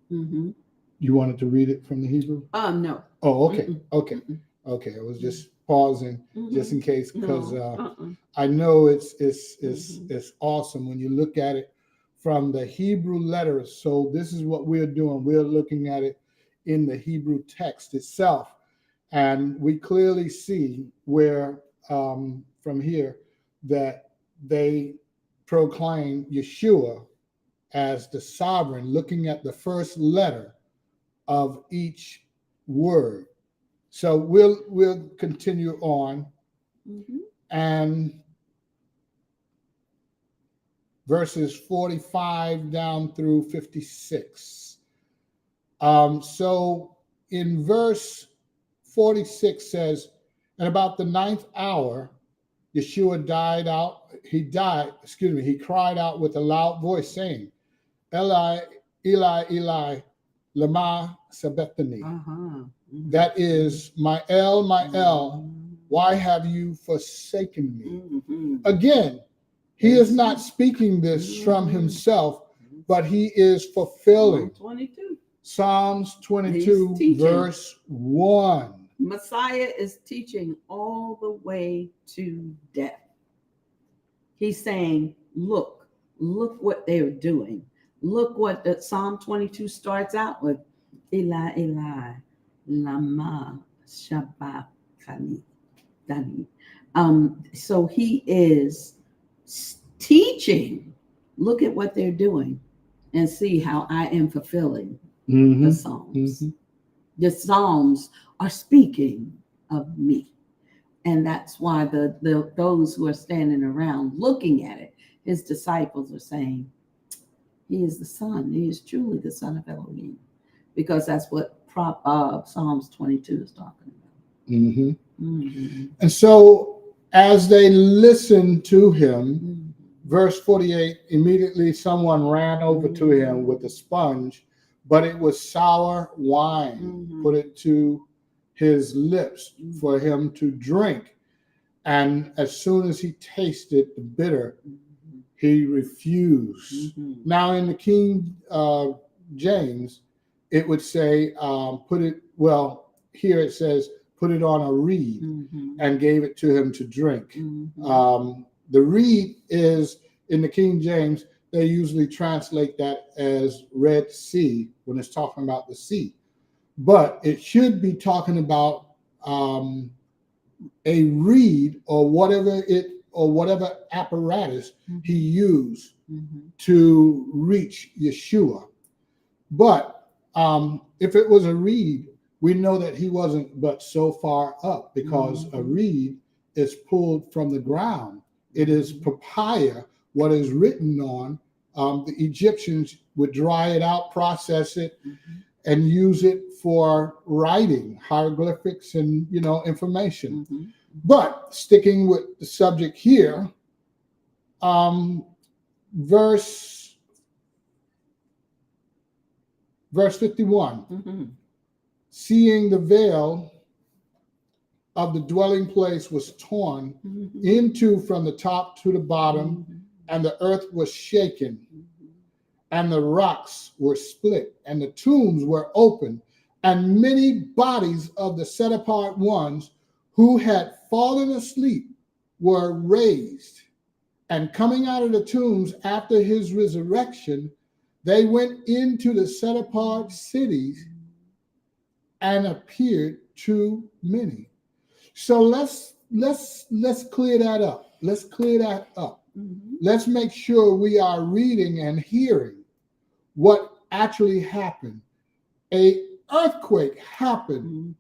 You wanted to read it from the Hebrew? No. Oh, okay. Okay. I was just pausing just in case, because I know it's awesome when you look at it from the Hebrew letters. So this is what we're doing. We're looking at it in the Hebrew text itself. And we clearly see where, from here, that they proclaim Yahshua as the sovereign, looking at the first letter of each word. So we'll continue on. Mm-hmm. And verses 45 down through 56. So in verse 46 says, "And about the ninth hour, Yahshua he cried out with a loud voice, saying, Eli, Eli, Eli, lama sabachthani." Mm-hmm. That is, my El, why have you forsaken me? Mm-hmm. Again, he is not speaking this from himself, but he is fulfilling Psalms 22, verse 1. Messiah is teaching all the way to death. He's saying, look what they're doing. Look what the Psalm 22 starts out with. Eli, Eli, lama sabachthani. So he is teaching, look at what they're doing and see how I am fulfilling the Psalms. Mm-hmm. The Psalms are speaking of me. And that's why those who are standing around looking at it, his disciples are saying, he is the Son. He is truly the Son of Elohim. Because that's what Psalms 22 is talking about. Mm-hmm. Mm-hmm. And so as they listened to him, verse 48, immediately someone ran over to him with a sponge, but it was sour wine, put it to his lips for him to drink. And as soon as he tasted the bitter, he refused. Now in the King James, it would say, here it says, put it on a reed and gave it to him to drink. The reed is, in the King James, they usually translate that as Red Sea when it's talking about the sea. But it should be talking about a reed or whatever apparatus he used to reach Yahshua. But if it was a reed, we know that he wasn't but so far up, because a reed is pulled from the ground. It is papyrus, what is written on. The Egyptians would dry it out, process it, and use it for writing hieroglyphics and information. But sticking with the subject here, verse 51. Seeing the veil of the dwelling place was torn into from the top to the bottom, and the earth was shaken, and the rocks were split, and the tombs were opened, and many bodies of the set apart ones who had fallen asleep were raised. And coming out of the tombs after his resurrection, they went into the set apart cities and appeared to many. So let's clear that up. Let's clear that up. Let's make sure we are reading and hearing what actually happened. An earthquake happened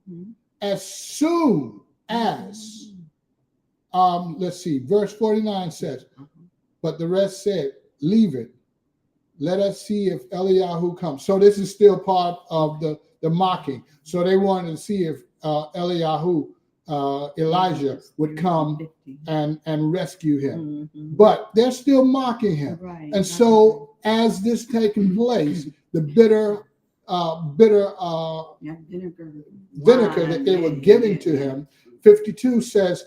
as soon as, verse 49 says, but the rest said, leave it. Let us see if Eliyahu comes. So this is still part of the mocking. So they wanted to see if Elijah would come and rescue him. But they're still mocking him. And so as this taking place, the bitter vinegar that they were giving to him, 52 says,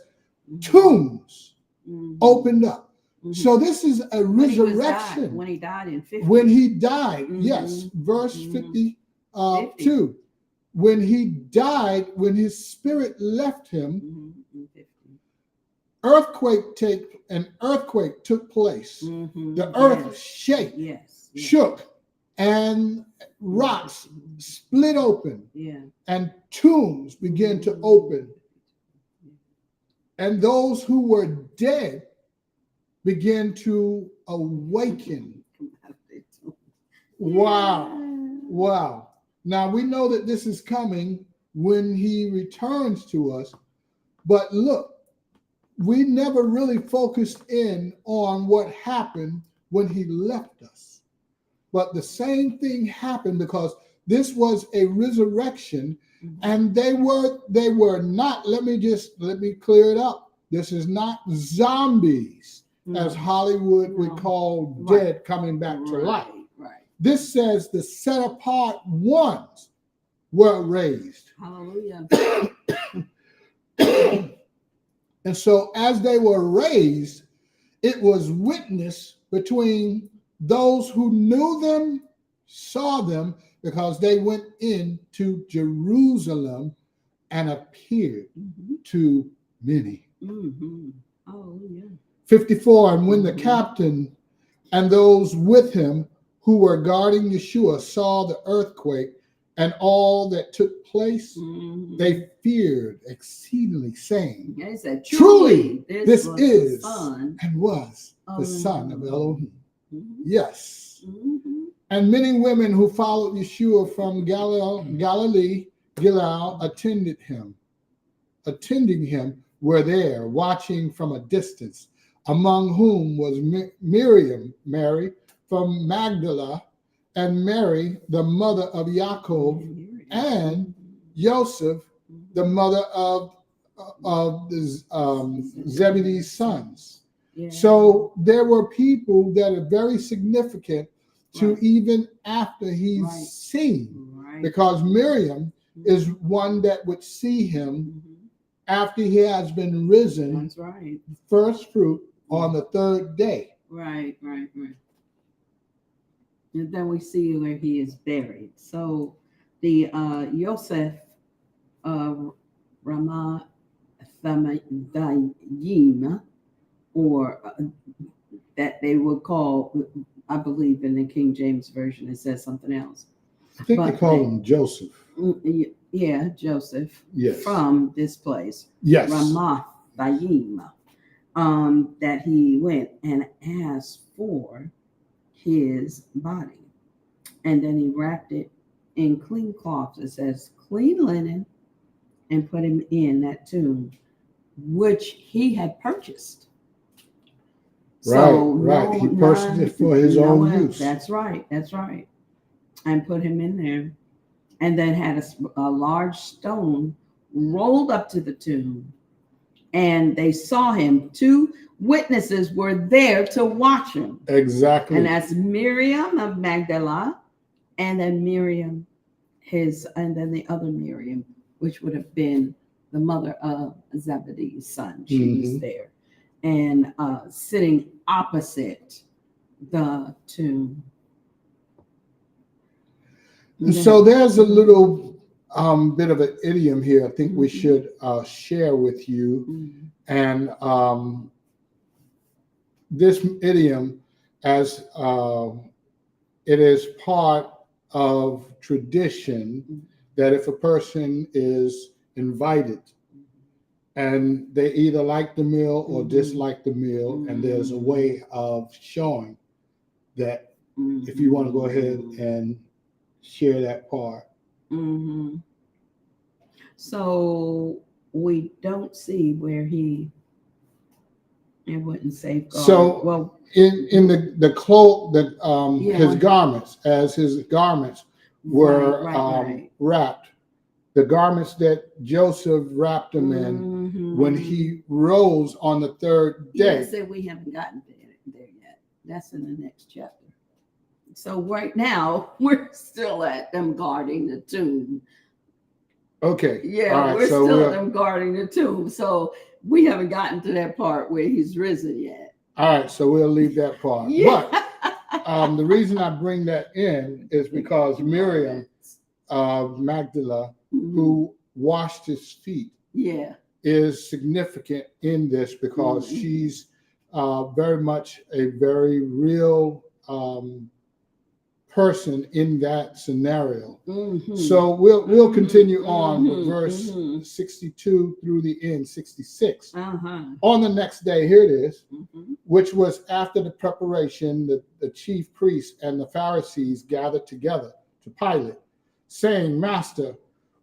tombs opened up. So this is a resurrection. When he died in 50. When he died, yes, verse 52. When he died, when his spirit left him, earthquake took place. The earth shook, and rocks split open, and tombs began to open, and those who were dead began to awaken. Wow. Now we know that this is coming when he returns to us, but look, we never really focused in on what happened when he left us. But the same thing happened, because this was a resurrection, and they were not, let me clear it up. This is not zombies, as Hollywood would call dead coming back to life. This says the set apart ones were raised. Hallelujah. And so as they were raised, it was witness between those who knew them, saw them, because they went into Jerusalem and appeared to many. Hallelujah. 54, and when the captain and those with him who were guarding Yahshua saw the earthquake and all that took place, they feared exceedingly, saying, They said, truly, this was is and was the Son of Elohim. Yes. Mm-hmm. And many women who followed Yahshua from Galilee, Gilgal, attending him, were there, watching from a distance, among whom was Miriam, Mary from Magdala, and Mary, the mother of Yaakov, and Joseph, the mother of Zebedee's sons. Yeah. So there were people that are very significant to even after he's seen, because Miriam is one that would see him after he has been risen. That's right. First fruit on the third day. Right. And then we see where he is buried. So the Yosef of Ramathaim, or that they would call, I believe in the King James Version, it says something else. I think they call him Joseph. Yeah, Joseph. Yes. From this place. Yes. Ramathaim. That he went and asked for his body. And then he wrapped it in clean cloths. It says clean linen, and put him in that tomb, which he had purchased. Right. He purchased it for his own use. That's right. And put him in there. And then had a large stone rolled up to the tomb. And they saw him. 2 witnesses were there to watch him. Exactly. And that's Miriam of Magdala, and then Miriam, and then the other Miriam, which would have been the mother of Zebedee's son. She was there, and sitting opposite the tomb. And so there's a little bit of an idiom here I think we should share with you. And this idiom, as it is part of tradition, that if a person is invited and they either like the meal or dislike the meal, and there's a way of showing that. If you want to go ahead and share that part. So we don't see where it wouldn't safeguard. So well, in the cloak, his garments, as his garments were wrapped, the garments that Joseph wrapped him in when he rose on the third day. Yes, we haven't gotten there yet. That's in the next chapter. So right now we're still at them guarding the tomb. Okay. Yeah, we're still at them guarding the tomb. So we haven't gotten to that part where he's risen yet. All right, so we'll leave that part. Yeah. But the reason I bring that in is because Miriam of Magdala, who washed his feet, is significant in this because she's very much a very real person in that scenario. So we'll continue on with verse 62 through the end, 66. On the next day, here it is, which was after the preparation, the chief priests and the Pharisees gathered together to Pilate, saying, Master,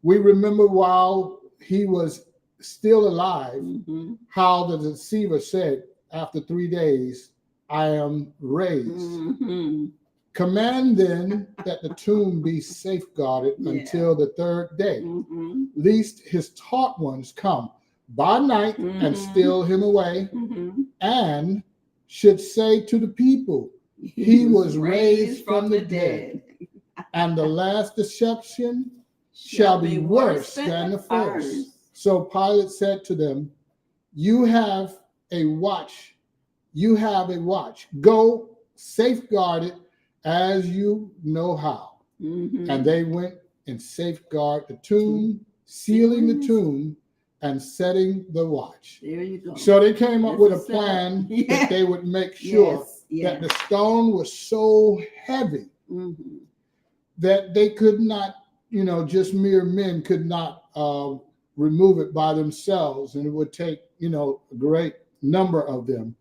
we remember while he was still alive, how the deceiver said, after 3 days, I am raised. Command then that the tomb be safeguarded until the third day, lest his taught ones come by night and steal him away, and should say to the people, he was raised from the dead. And the last deception shall be worse than the first. So Pilate said to them, You have a watch. Go safeguard it as you know how. And they went and safeguarded the tomb, sealing the tomb and setting the watch. There you go. So they came up with a plan that they would make sure that the stone was so heavy that they could not, just mere men could not remove it by themselves. And it would take, a great number of them.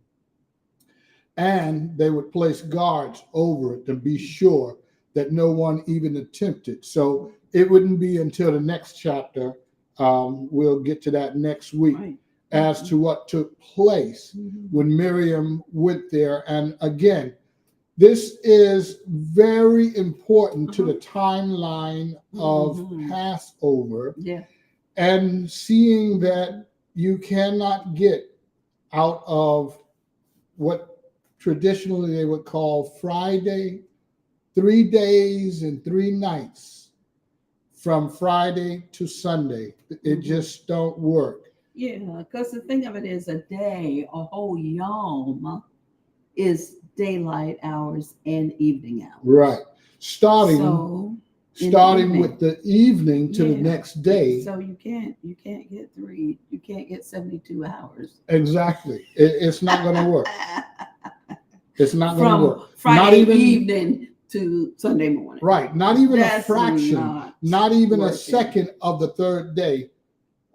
And they would place guards over it to be sure that no one even attempted. So it wouldn't be until the next chapter, we'll get to that next week, as to what took place when Miriam went there. And again, this is very important to the timeline of Passover. And seeing that you cannot get out of what traditionally they would call Friday, 3 days and 3 nights from Friday to Sunday. It just don't work. Yeah, because the thing of it is a day, a whole yom is daylight hours and evening hours. Right. Starting with the evening to the next day. So you can't get 72 hours. Exactly. It's not going to work. It's not going to work. Friday not even evening to Sunday morning. Right. Not even a fraction, not even a second of the third day,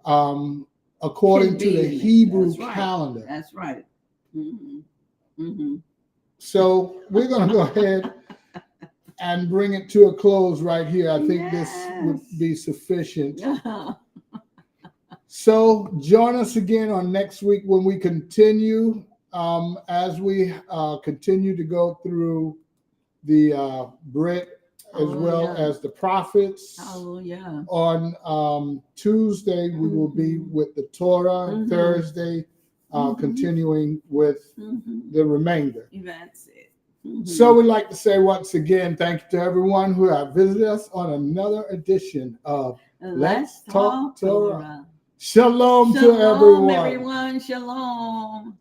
according to the Hebrew calendar. That's right. So we're going to go ahead and bring it to a close right here. I think this would be sufficient. So join us again on next week when we continue, as we continue to go through the Brit as well as the prophets. On Tuesday, we will be with the Torah. Thursday, continuing with the remainder. That's it. So we'd like to say once again, thank you to everyone who have visited us on another edition of Let's Talk Torah. Shalom to everyone. Shalom.